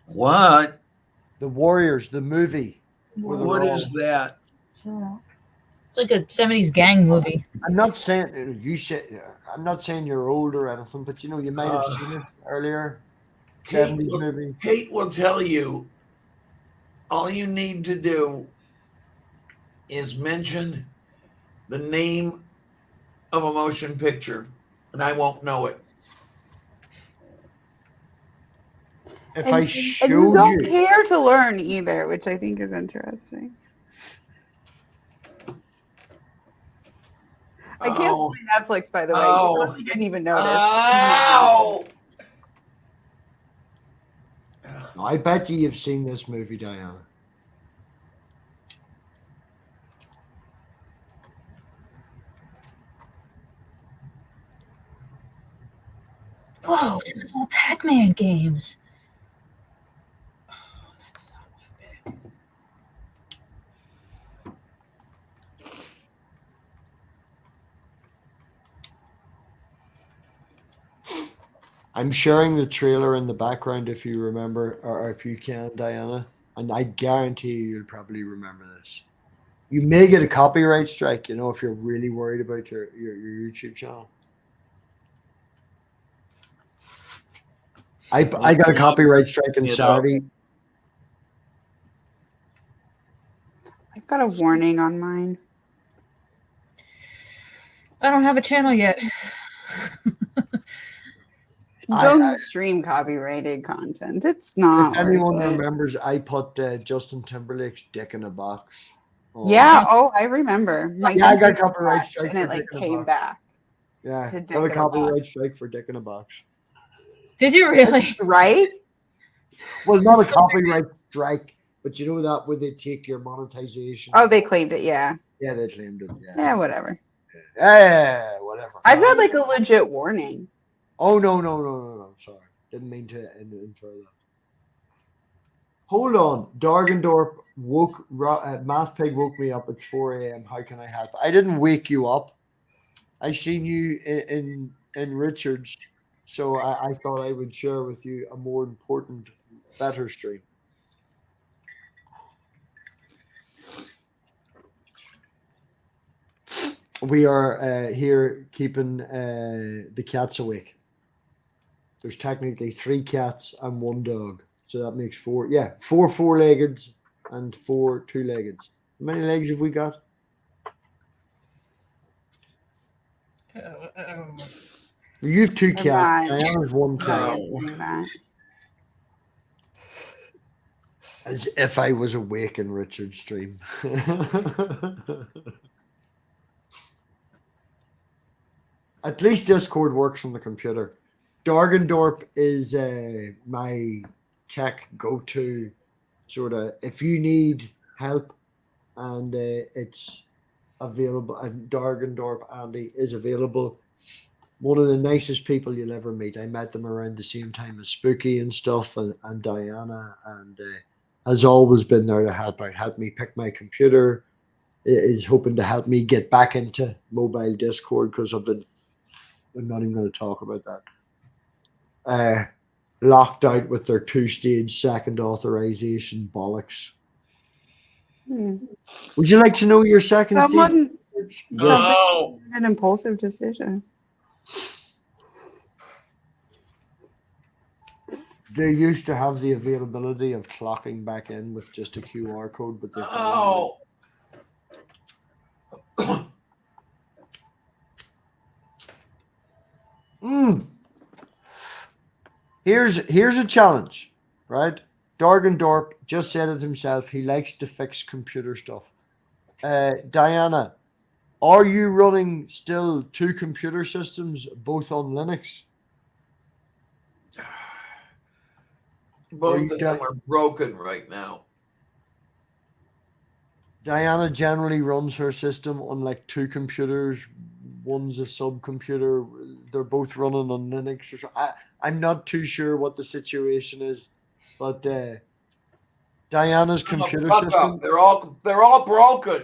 What? The Warriors, the movie. What is that? It's like a 70s gang movie. I'm not saying you said. I'm not saying you're old or anything, but you know you might have seen it earlier. 70s movie. Kate will tell you all you need to do is mention the name of a motion picture, and I won't know it. If And, I and you showed don't you, care to learn either, which I think is interesting. I can't Oh. see Netflix, by the way. Oh. You probably didn't even notice. Ow! I bet you've seen this movie, Diana. Whoa, this is all Pac-Man games. I'm sharing the trailer in the background if you remember, or if you can, Diana. And I guarantee you'll probably remember this. You may get a copyright strike, you know, if you're really worried about your YouTube channel. I got a copyright strike in Saudi. I've got a warning on mine. I don't have a channel yet. Don't stream copyrighted content. It's not. If anyone worth it. remembers, I put Justin Timberlake's dick in a box. Yeah. Oh, I remember. My I got computer copyright crashed strike and it for like dick in a came box. back. Yeah, to dick got a in a copyright box. strike for dick in a box. Did you really? Right? Well, not a copyright strike, but you know that when they take your monetization. Oh, they claimed it. Yeah. Yeah, they claimed it. Yeah. Whatever. Yeah, whatever. I've got like a legit warning. Oh no! Sorry, didn't mean to infer that. Hold on, Dargendorp woke Math Pig woke me up at 4 a.m. How can I help? I didn't wake you up. I seen you in Richards, so I thought I would share with you a more important, better stream. We are here keeping the cats awake. There's technically 3 cats and 1 dog, so that makes 4. Yeah, 4 4-leggeds and 4 2-leggeds. How many legs have we got? You've 2 I'm cats. not Diana's 1 cat. No. answering that. As if I was awake in Richard's dream. At least Discord works on the computer. Dargendorp is my tech go-to sort of. If you need help, and it's available, and Dargendorp Andy is available. One of the nicest people you'll ever meet. I met them around the same time as Spooky and stuff, and Diana, and has always been there to help out, help me pick my computer, is hoping to help me get back into mobile Discord because I'm not even going to talk about that. Locked out with their 2-stage second authorization bollocks. Would you like to know your second stage? Someone No. an impulsive decision. They used to have the availability of clocking back in with just a QR code, but they've Oh. Here's a challenge, right? Dargendorp just said it himself. He likes to fix computer stuff. Diana, are you running still 2 computer systems, both on Linux? Both of them are broken right now. Diana generally runs her system on like 2 computers. One's a subcomputer. They're both running on Linux. Or so. I'm not too sure what the situation is, but Diana's computer Fuck system. up. They're all broken.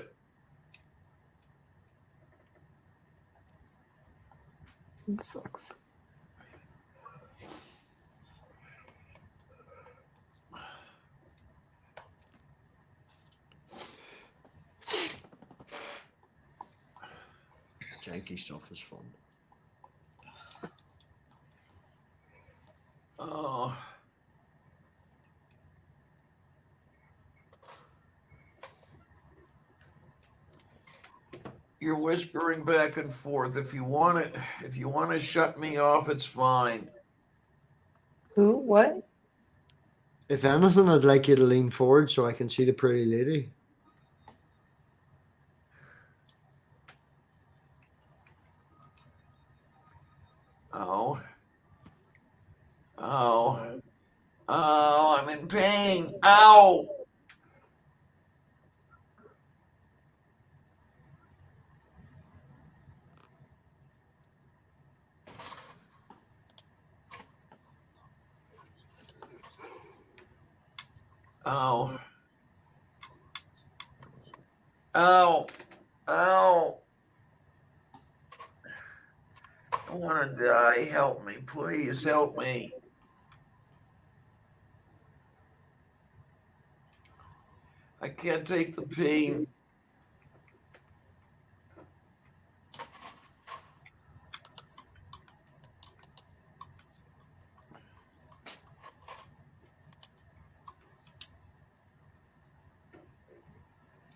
It sucks. Janky stuff is fun. Oh. You're whispering back and forth. If you want to shut me off, it's fine. Who? What? If anything, I'd like you to lean forward so I can see the pretty lady. Oh. Oh. Oh, I'm in pain. Ow. Ow. Ow. Ow. I want to die. Help me. Please help me. I can't take the pain.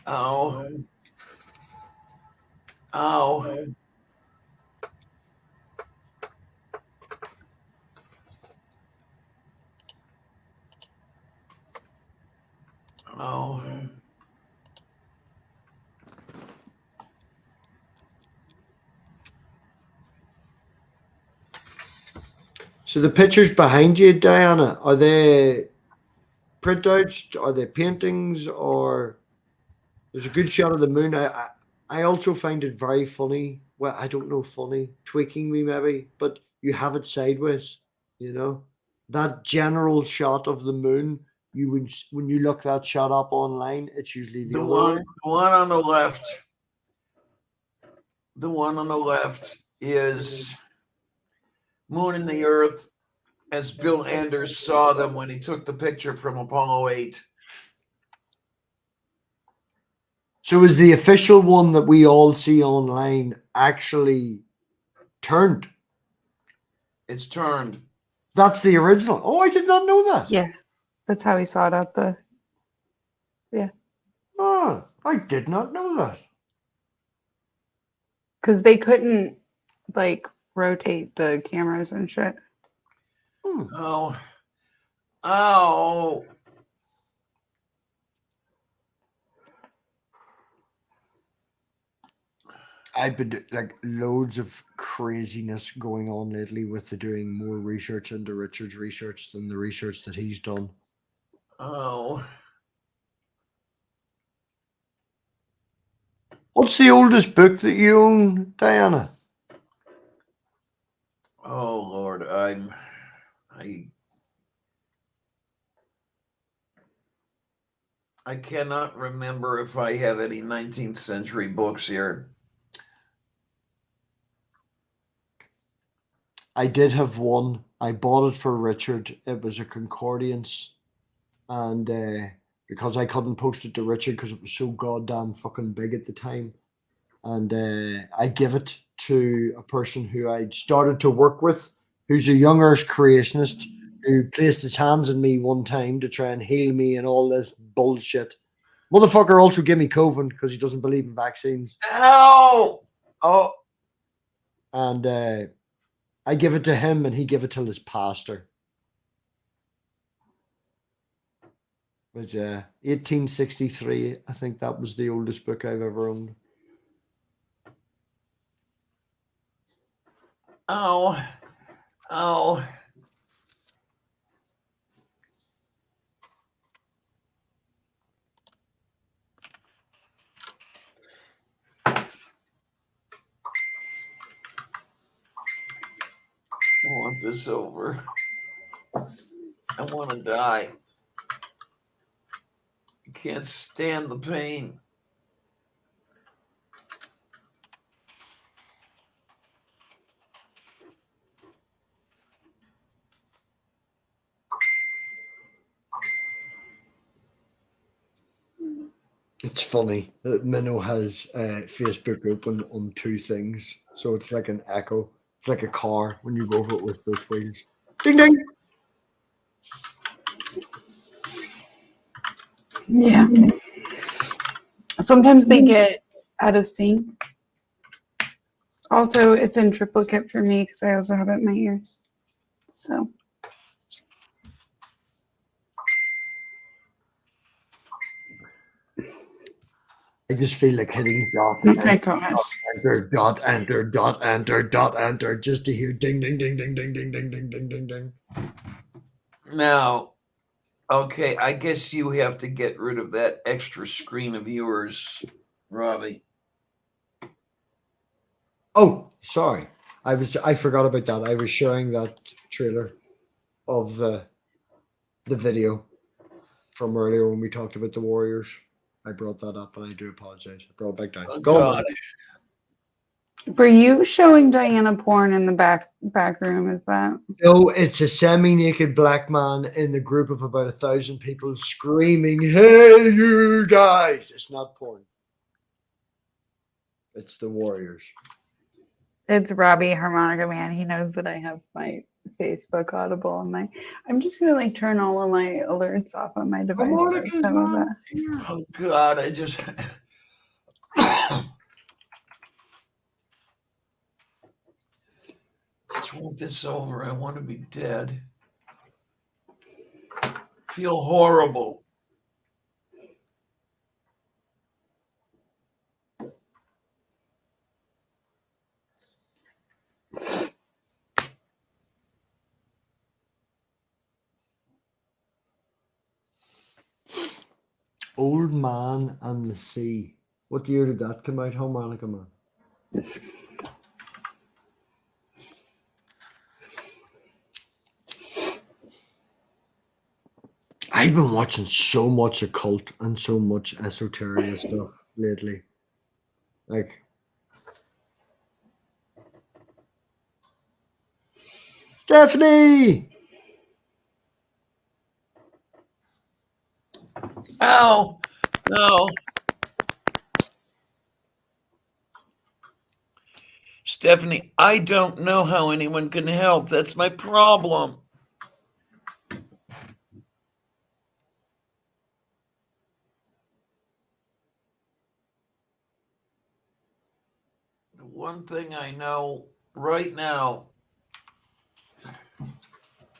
Ow. Ow. Oh. So the pictures behind you, Diana, are they printouts? Are they paintings? Or there's a good shot of the moon. I also find it very funny. Well, I don't know, funny, tweaking me maybe, but you have it sideways. You know, that general shot of the moon. When you look that shot up online, it's usually the other way. The one on the left. The one on the left is Moon and the Earth as Bill Anders saw them when he took the picture from Apollo 8. So is the official one that we all see online actually turned? It's turned. That's the original. Oh, I did not know that. Yeah, that's how he sought out the. Oh, I did not know that. Because they couldn't like rotate the cameras and shit. Hmm. Oh. Oh. I've been like loads of craziness going on lately with the doing more research into Richard's research than the research that he's done. Oh. What's the oldest book that you own, Diana? Oh Lord, I cannot remember if I have any 19th century books here. I did have one. I bought it for Richard. It was a concordance, and because I couldn't post it to Richard because it was so goddamn fucking big at the time, and I give it to a person who I'd started to work with, who's a young Earth creationist, who placed his hands on me one time to try and heal me and all this bullshit. Motherfucker also gave me COVID because he doesn't believe in vaccines. Ow! Oh, and I give it to him, and he gave it to his pastor. But 1863, I think that was the oldest book I've ever owned. Oh. Oh. I want this over. I want to die. I can't stand the pain. It's funny that Minnow has Facebook open on two things, so it's like an echo. It's like a car when you go over it with both wheels. Ding ding. Yeah. Sometimes they get out of sync. Also, it's in triplicate for me because I also have it in my ears. So. I just feel like hitting dot, Okay, gosh. enter, dot, enter, dot, enter, dot, enter, just to hear ding ding ding ding ding ding ding ding ding ding ding. Now, okay, I guess you have to get rid of that extra screen of yours, Robbie. Oh, sorry. I forgot about that. I was showing that trailer of the video from earlier when we talked about the Warriors. I brought that up, and I do apologize. I brought it back down. Oh, Go on. God. Were you showing Diana porn in the back room? Is that? No, it's a semi-naked black man in a group of about 1,000 people screaming, "Hey, you guys!" It's not porn. It's the Warriors. It's Robbie Harmonica Man. He knows that I have my Facebook Audible on my. I'm just gonna like turn all of my alerts off on my device. Harmonica's How about not that? here. Oh, God, I just. Just want this over. I want to be dead. Feel horrible. Old Man and the Sea. What year did that come out, Harmonica Man? I've been watching so much occult and so much esoteric stuff lately. Like, Stephanie! Ow! No. Stephanie, I don't know how anyone can help. That's my problem. The one thing I know right now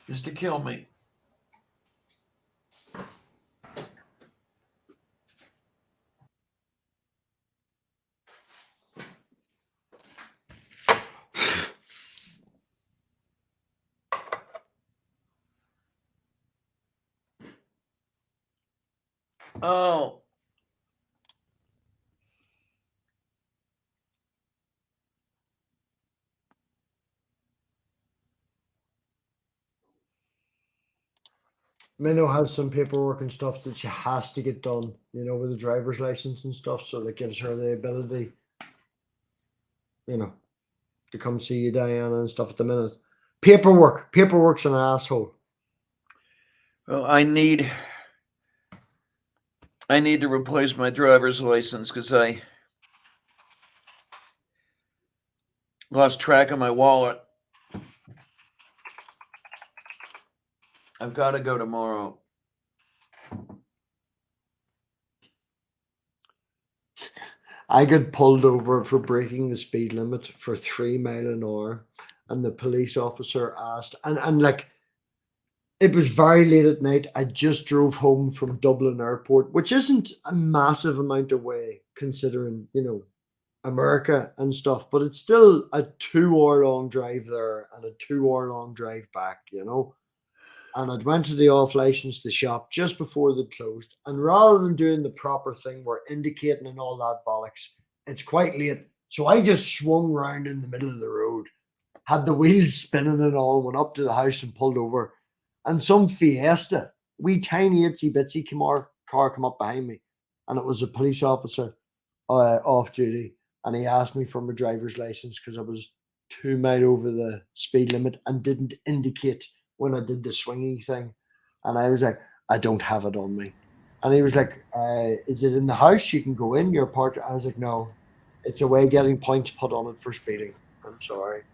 is to kill me. Oh. Minnow has some paperwork and stuff that she has to get done, you know, with the driver's license and stuff. So that gives her the ability, you know, to come see you, Diana, and stuff at the minute. Paperwork's an asshole. Well, I need to replace my driver's license because I lost track of my wallet. I've got to go tomorrow. I got pulled over for breaking the speed limit for 3 miles an hour, and the police officer asked, and like, it was very late at night. I just drove home from Dublin Airport, which isn't a massive amount away considering, you know, America and stuff, but it's still a 2 hour long drive there and a 2 hour long drive back, you know. And I'd went to the off license, the shop, just before they closed. And rather than doing the proper thing, we're indicating and all that bollocks, it's quite late. So I just swung round in the middle of the road, had the wheels spinning and all, went up to the house and pulled over. And some Fiesta, wee tiny itsy bitsy car come up behind me. And it was a police officer off duty. And he asked me for my driver's license because I was 2 miles over the speed limit and didn't indicate when I did the swingy thing. And I was like, I don't have it on me. And he was like, is it in the house? You can go in, your part. I was like, no, it's a way of getting points put on it for speeding. I'm sorry.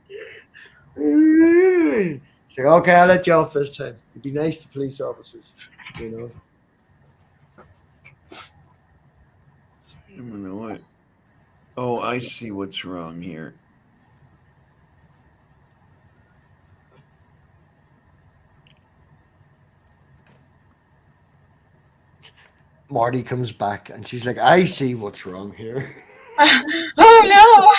He's like, okay, I'll let you off this time. Be nice to police officers, you know. I don't know what. Oh, I see what's wrong here. Marty comes back and she's like, I see what's wrong here. Oh no!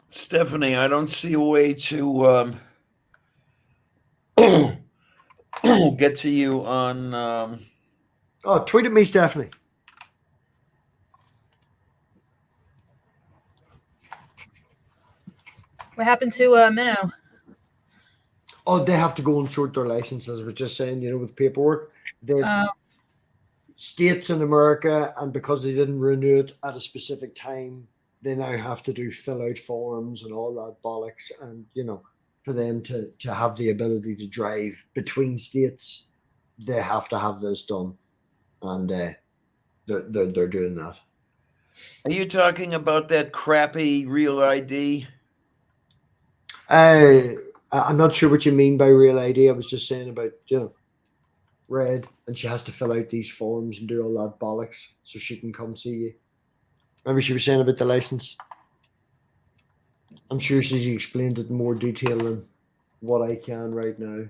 Stephanie, I don't see a way to get to you on. Oh, tweet at me, Stephanie. What happened to Minnow? Oh, they have to go and sort their license, as I was just saying, you know, with paperwork. They states in America, and because they didn't renew it at a specific time, they now have to fill out forms and all that bollocks. And, you know, for them to have the ability to drive between states, they have to have this done. And they're doing that. Are you talking about that crappy Real ID? I'm not sure what you mean by Real ID. I was just saying about, you know, Red, and she has to fill out these forms and do all that bollocks so she can come see you. Remember she was saying about the license? I'm sure she explained it in more detail than what I can right now.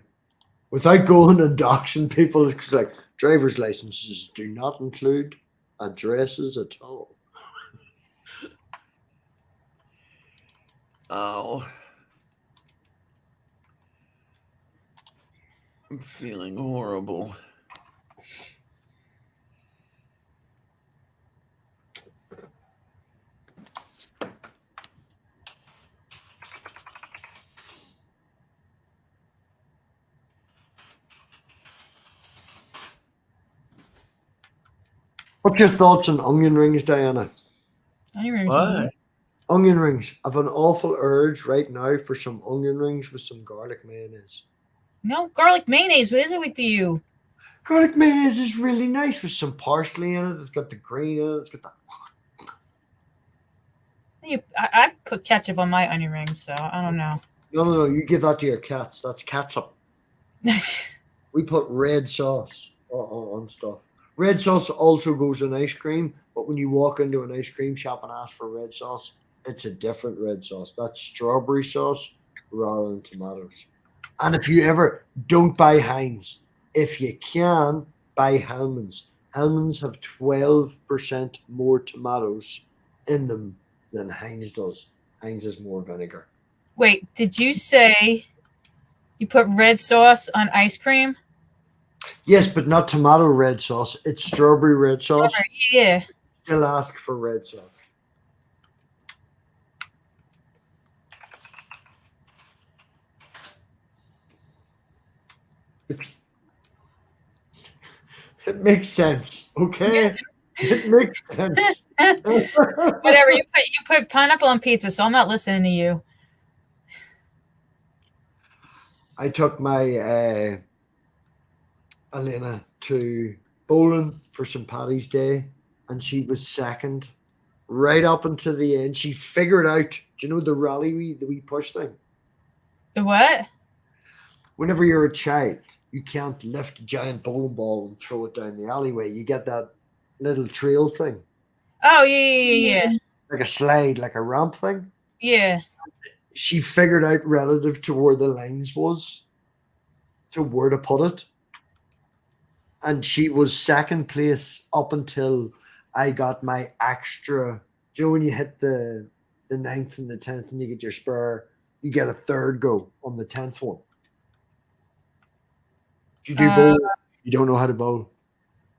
Without going and doxing people, because like driver's licenses do not include addresses at all. Oh. I'm feeling horrible. What's your thoughts on onion rings, Diana? What? Onion rings. I've an awful urge right now for some onion rings with some garlic mayonnaise. No garlic mayonnaise. What is it with you? Garlic mayonnaise is really nice with some parsley in it. It's got the green in it. It's got that. I put ketchup on my onion rings, so I don't know. No. You give that to your cats. That's catsup. We put red sauce on stuff. Red sauce also goes in ice cream, but when you walk into an ice cream shop and ask for red sauce, it's a different red sauce. That's strawberry sauce rather than tomatoes. And if you ever don't buy Heinz, if you can, buy Hellman's. Hellman's have 12% more tomatoes in them than Heinz does. Heinz is more vinegar. Wait, did you say you put red sauce on ice cream? Yes, but not tomato red sauce. It's strawberry red sauce. Yeah. Still ask for red sauce. It makes sense, okay? It makes sense. Whatever, you put pineapple on pizza, so I'm not listening to you. I took my Elena to bowling for St. Paddy's Day, and she was second right up until the end. She figured out, do you know the rally, the wee push thing? The what? Whenever you're a child, you can't lift a giant bowling ball and throw it down the alleyway. You get that little trail thing. Oh, yeah. Like a slide, like a ramp thing. Yeah. She figured out relative to where the lines was, to where to put it. And she was second place up until I got my extra. Do you know when you hit the 9th and the 10th and you get your spur, you get a third go on the 10th one. Do you do bowl? You don't know how to bowl?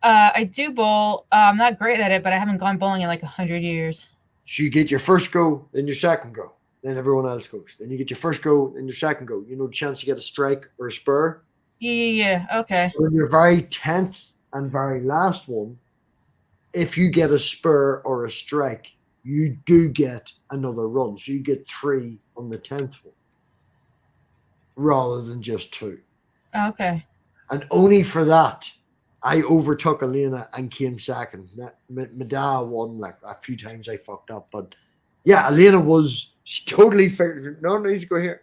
I do bowl. I'm not great at it, but I haven't gone bowling in like 100 years. So you get your first go, then your second go, then everyone else goes. Then you get your first go, then your second go. You know the chance to get a strike or a spur? Yeah. Okay. On your very 10th and very last one, if you get a spur or a strike, you do get another run. So you get 3 on the 10th one rather than just 2. Okay. And only for that, I overtook Elena and came second. My dad won like a few times. I fucked up, but yeah, Elena was totally fair. No, he's go here.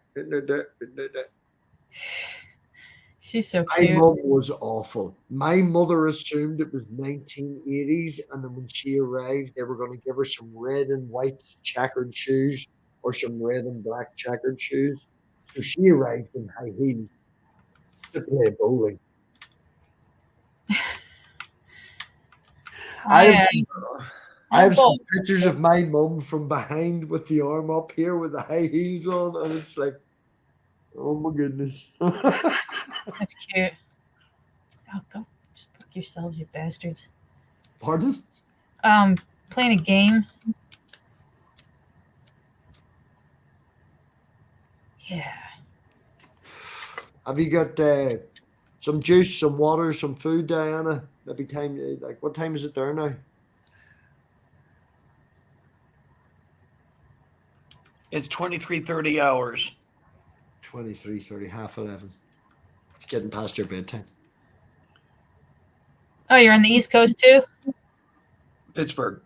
She's so My cute. mum was awful. My mother assumed it was 1980s, and then when she arrived, they were going to give her some red and white checkered shoes or some red and black checkered shoes. So she arrived in high heels to play bowling. I have some pictures of my mum from behind with the arm up here with the high heels on, and it's like, oh my goodness. That's cute. Oh, go just fuck yourselves, you bastards. Pardon? Playing a game. Yeah. Have you got some juice, some water, some food, Diana? Maybe time, like, what time is it there now? It's 23:30 hours. 23:30, 11:30. It's getting past your bedtime. Oh, you're on the East Coast too? Pittsburgh.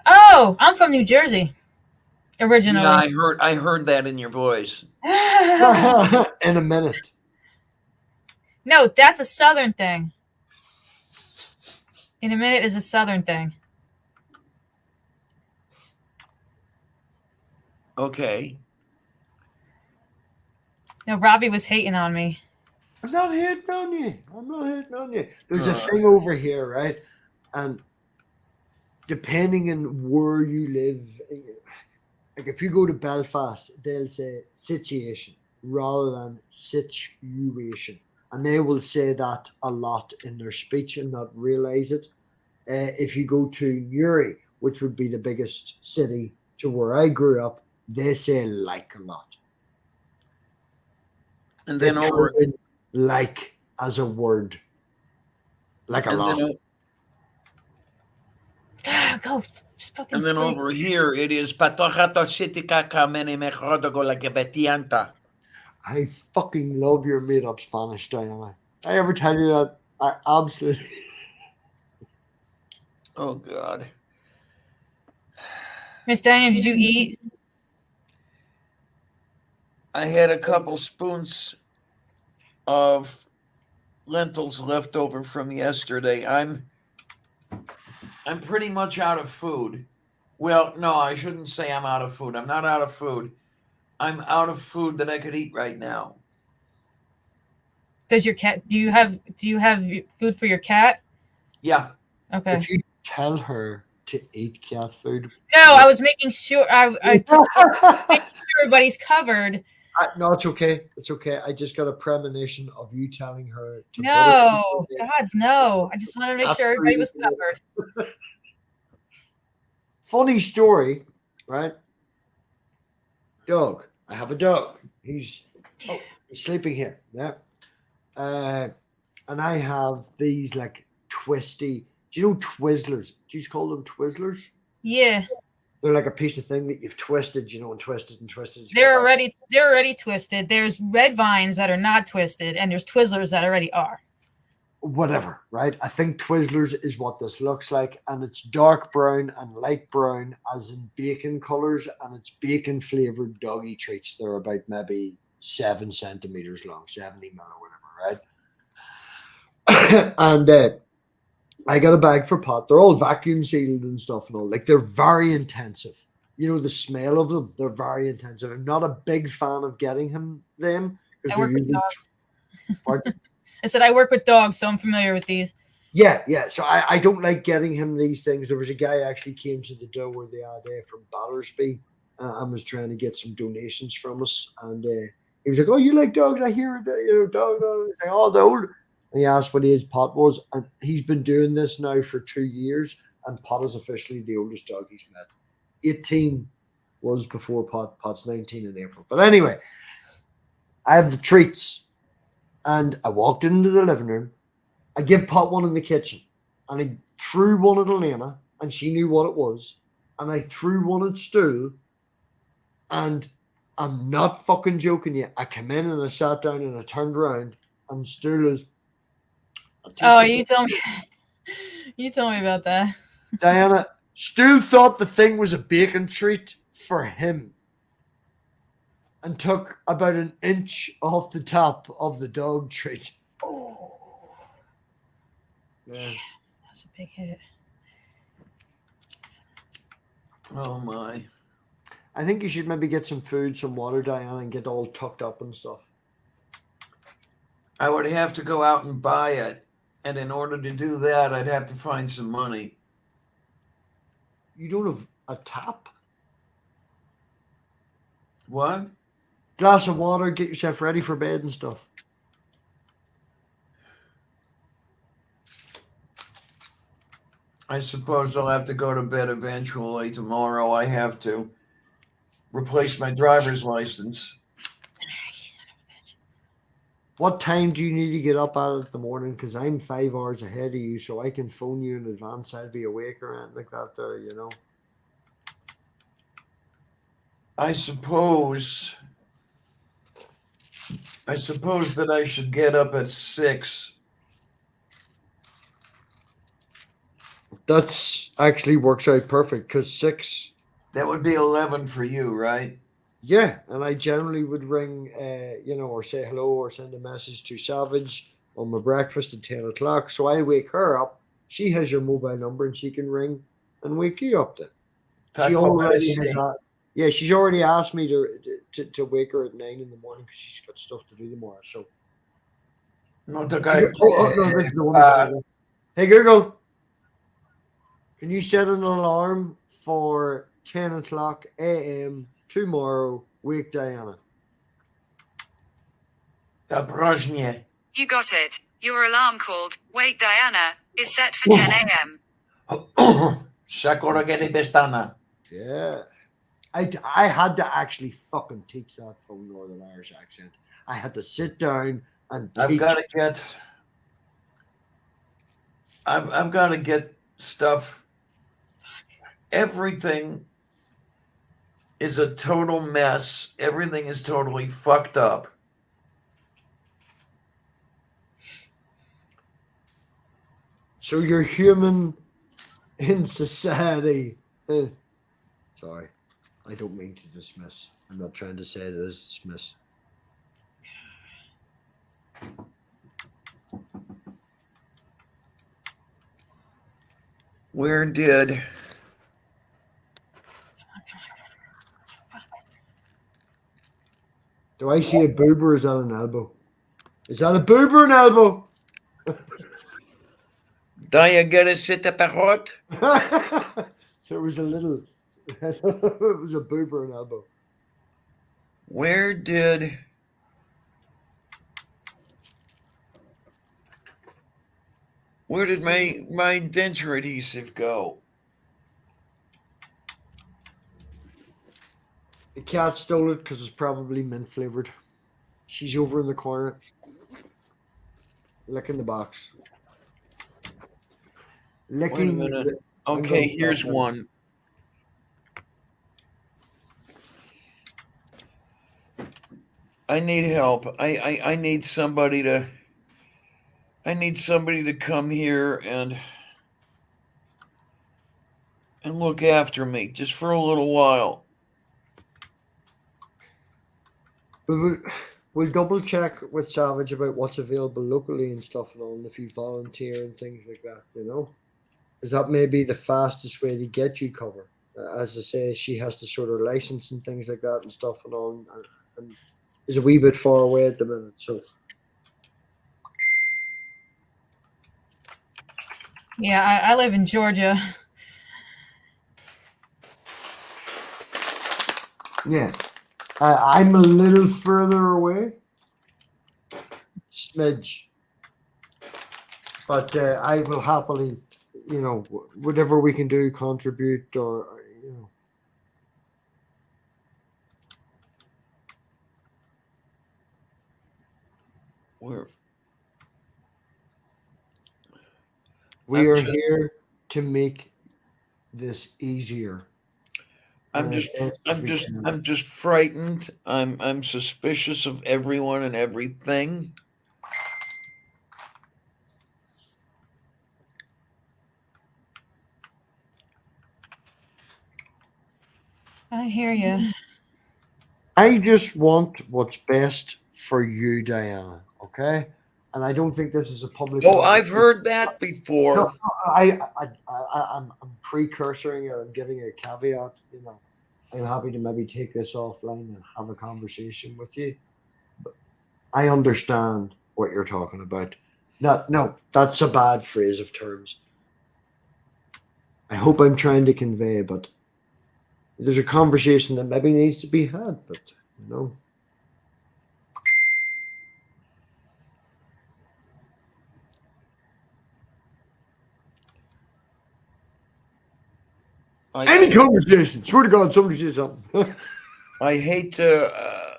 Oh, I'm from New Jersey. Originally. Yeah, I heard that in your voice. In a minute. No, that's a Southern thing. In a minute is a Southern thing. Okay. No, Robbie was hating on me. I'm not hating on you. There's a thing over here, right? And depending on where you live, like if you go to Belfast, they'll say situation rather than situation. And they will say that a lot in their speech and not realize it. If you go to Newry, which would be the biggest city to where I grew up, they say like a lot. And then They over throw in like as a word. Like a and lot. Go fucking And then sleep. over here it is Patojato Sitica Kamene Mejodogo like a Betianta. I fucking love your made up Spanish, Diana. I ever tell you that I absolutely. Oh God. Miss Diane, did you eat? I had a couple spoons of lentils left over from yesterday. I'm pretty much out of food. Well, no, I shouldn't say I'm out of food. I'm not out of food. I'm out of food that I could eat right now. Does your cat? Do you have food for your cat? Yeah. Okay. If you tell her to eat cat food, No, I was making sure. I just making sure everybody's covered. no, it's okay. It's okay. I just got a premonition of you telling her to No, gods, no. I just wanted to make sure everybody was covered. Funny story, right? Dog. I have a dog. He's sleeping here. Yeah. And I have these like twisty. Do you know Twizzlers? Do you call them Twizzlers? Yeah, They're like a piece of thing that you've twisted, and twisted and twisted. they're already twisted. There's red vines that are not twisted, and there's Twizzlers that already are. Whatever, right? I think Twizzlers is what this looks like, and it's dark brown and light brown, as in bacon colors, and it's bacon flavored doggy treats. They're about maybe 7 centimeters long, 70 mil or whatever, right? And I got a bag for Pot. They're all vacuum sealed and stuff and all. Like, they're very intensive. The smell of them, they're very intensive. I'm not a big fan of getting them. I work with dogs. Pardon? I said I work with dogs, so I'm familiar with these. Yeah. So I don't like getting him these things. There was a guy actually came to the door the other day from Battersby and was trying to get some donations from us. And he was like, "Oh, you like dogs? I hear it. Dog." He's like, "Oh, the old." And he asked what his Pot was, and he's been doing this now for 2 years. And Pot is officially the oldest dog he's met. 18 was before Pot. Pot's 19 in April. But anyway, I have the treats. And I walked into the living room. I give Pot one in the kitchen. And I threw one at Elena. And she knew what it was. And I threw one at Stu. And I'm not fucking joking you. I came in and I sat down and I turned around. And Stu was... Oh, you told me. You told me about that. Diana, Stu thought the thing was a bacon treat for him. And took about an inch off the top of the dog treat. Oh, yeah, that was a big hit. Oh my. I think you should maybe get some food, some water, Diana, and get all tucked up and stuff. I would have to go out and buy it. And in order to do that, I'd have to find some money. You don't have a tap? What? Glass of water, get yourself ready for bed and stuff. I suppose I'll have to go to bed eventually tomorrow. I have to replace my driver's license. What time do you need to get up at in the morning? Because I'm 5 hours ahead of you, so I can phone you in advance. I'd be awake or anything like that there, I suppose that I should get up at 6. That's actually works out perfect because 6. That would be 11 for you, right? Yeah, and I generally would ring, or say hello or send a message to Savage on my breakfast at 10 o'clock. So I wake her up. She has your mobile number and she can ring and wake you up then. She already has she's already asked me to wake her at 9 in the morning because she's got stuff to do tomorrow. So, No, the guy. no, that's the one. Hey Google, can you set an alarm for 10 o'clock a.m. tomorrow? Wake Diana. Dobrojnie. You got it. Your alarm called Wake Diana is set for 10 a.m. Shakora bestana. Yeah. I had to actually fucking teach that from Northern Irish accent. I had to sit down and teach. I've got to get stuff. Everything is a total mess. Everything is totally fucked up. So you're human in society. Sorry, I don't mean to dismiss. I'm not trying to say it as dismiss. Where did Do I see a boob or is that an elbow? Is that a boob or an elbow? Diagonna sit at the hot? So it was a little. It was a boob or an elbow. Where did my denture adhesive go? The cat stole it because it's probably mint flavored. She's over in the corner, licking the box. Licking. minute. I'm Okay, going here's back there. one. I need help. I need somebody to come here and look after me just for a little while. We'll double check with Savage about what's available locally and stuff, and all, and if you volunteer and things like that, you know, is that maybe the fastest way to get you cover? As I say, she has to sort her license and things like that and stuff, and all, and is a wee bit far away at the minute. So Yeah, I live in Georgia. yeah, I'm a little further away, smidge, but I will happily, you know, whatever we can do, contribute, or you know. Where We I'm are just- here to make this easier. I'm And just as best as we can. I'm just frightened. I'm suspicious of everyone and everything. I hear you. I just want what's best for you, Diana. Okay, and I don't think this is a public. Oh, I've heard that before. No, I'm precursoring or I'm giving a caveat. You know, I'm happy to maybe take this offline and have a conversation with you. But I understand what you're talking about. No, that's a bad phrase of terms. I hope I'm trying to convey, but there's a conversation that maybe needs to be had. But you know, any conversation. Swear to God, somebody say something. I hate to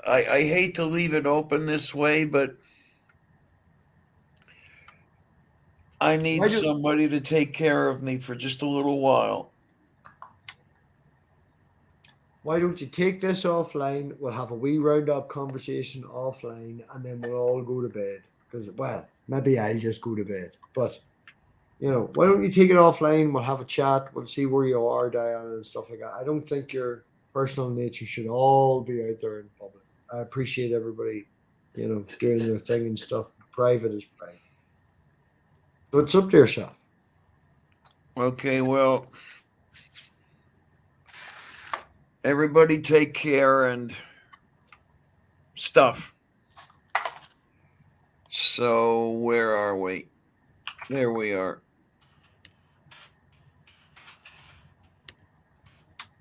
I hate to leave it open this way, but I need Why do- somebody to take care of me for just a little while. Why don't you take this offline? We'll have a wee round up conversation offline, and then we'll all go to bed. Because, well, maybe I'll just go to bed. But, you know, why don't you take it offline? We'll have a chat. We'll see where you are, Diana, and stuff like that. I don't think your personal nature should all be out there in public. I appreciate everybody, you know, doing their thing and stuff. Private is private. So it's up to yourself. Okay, well, everybody take care and stuff. So where are we? There we are.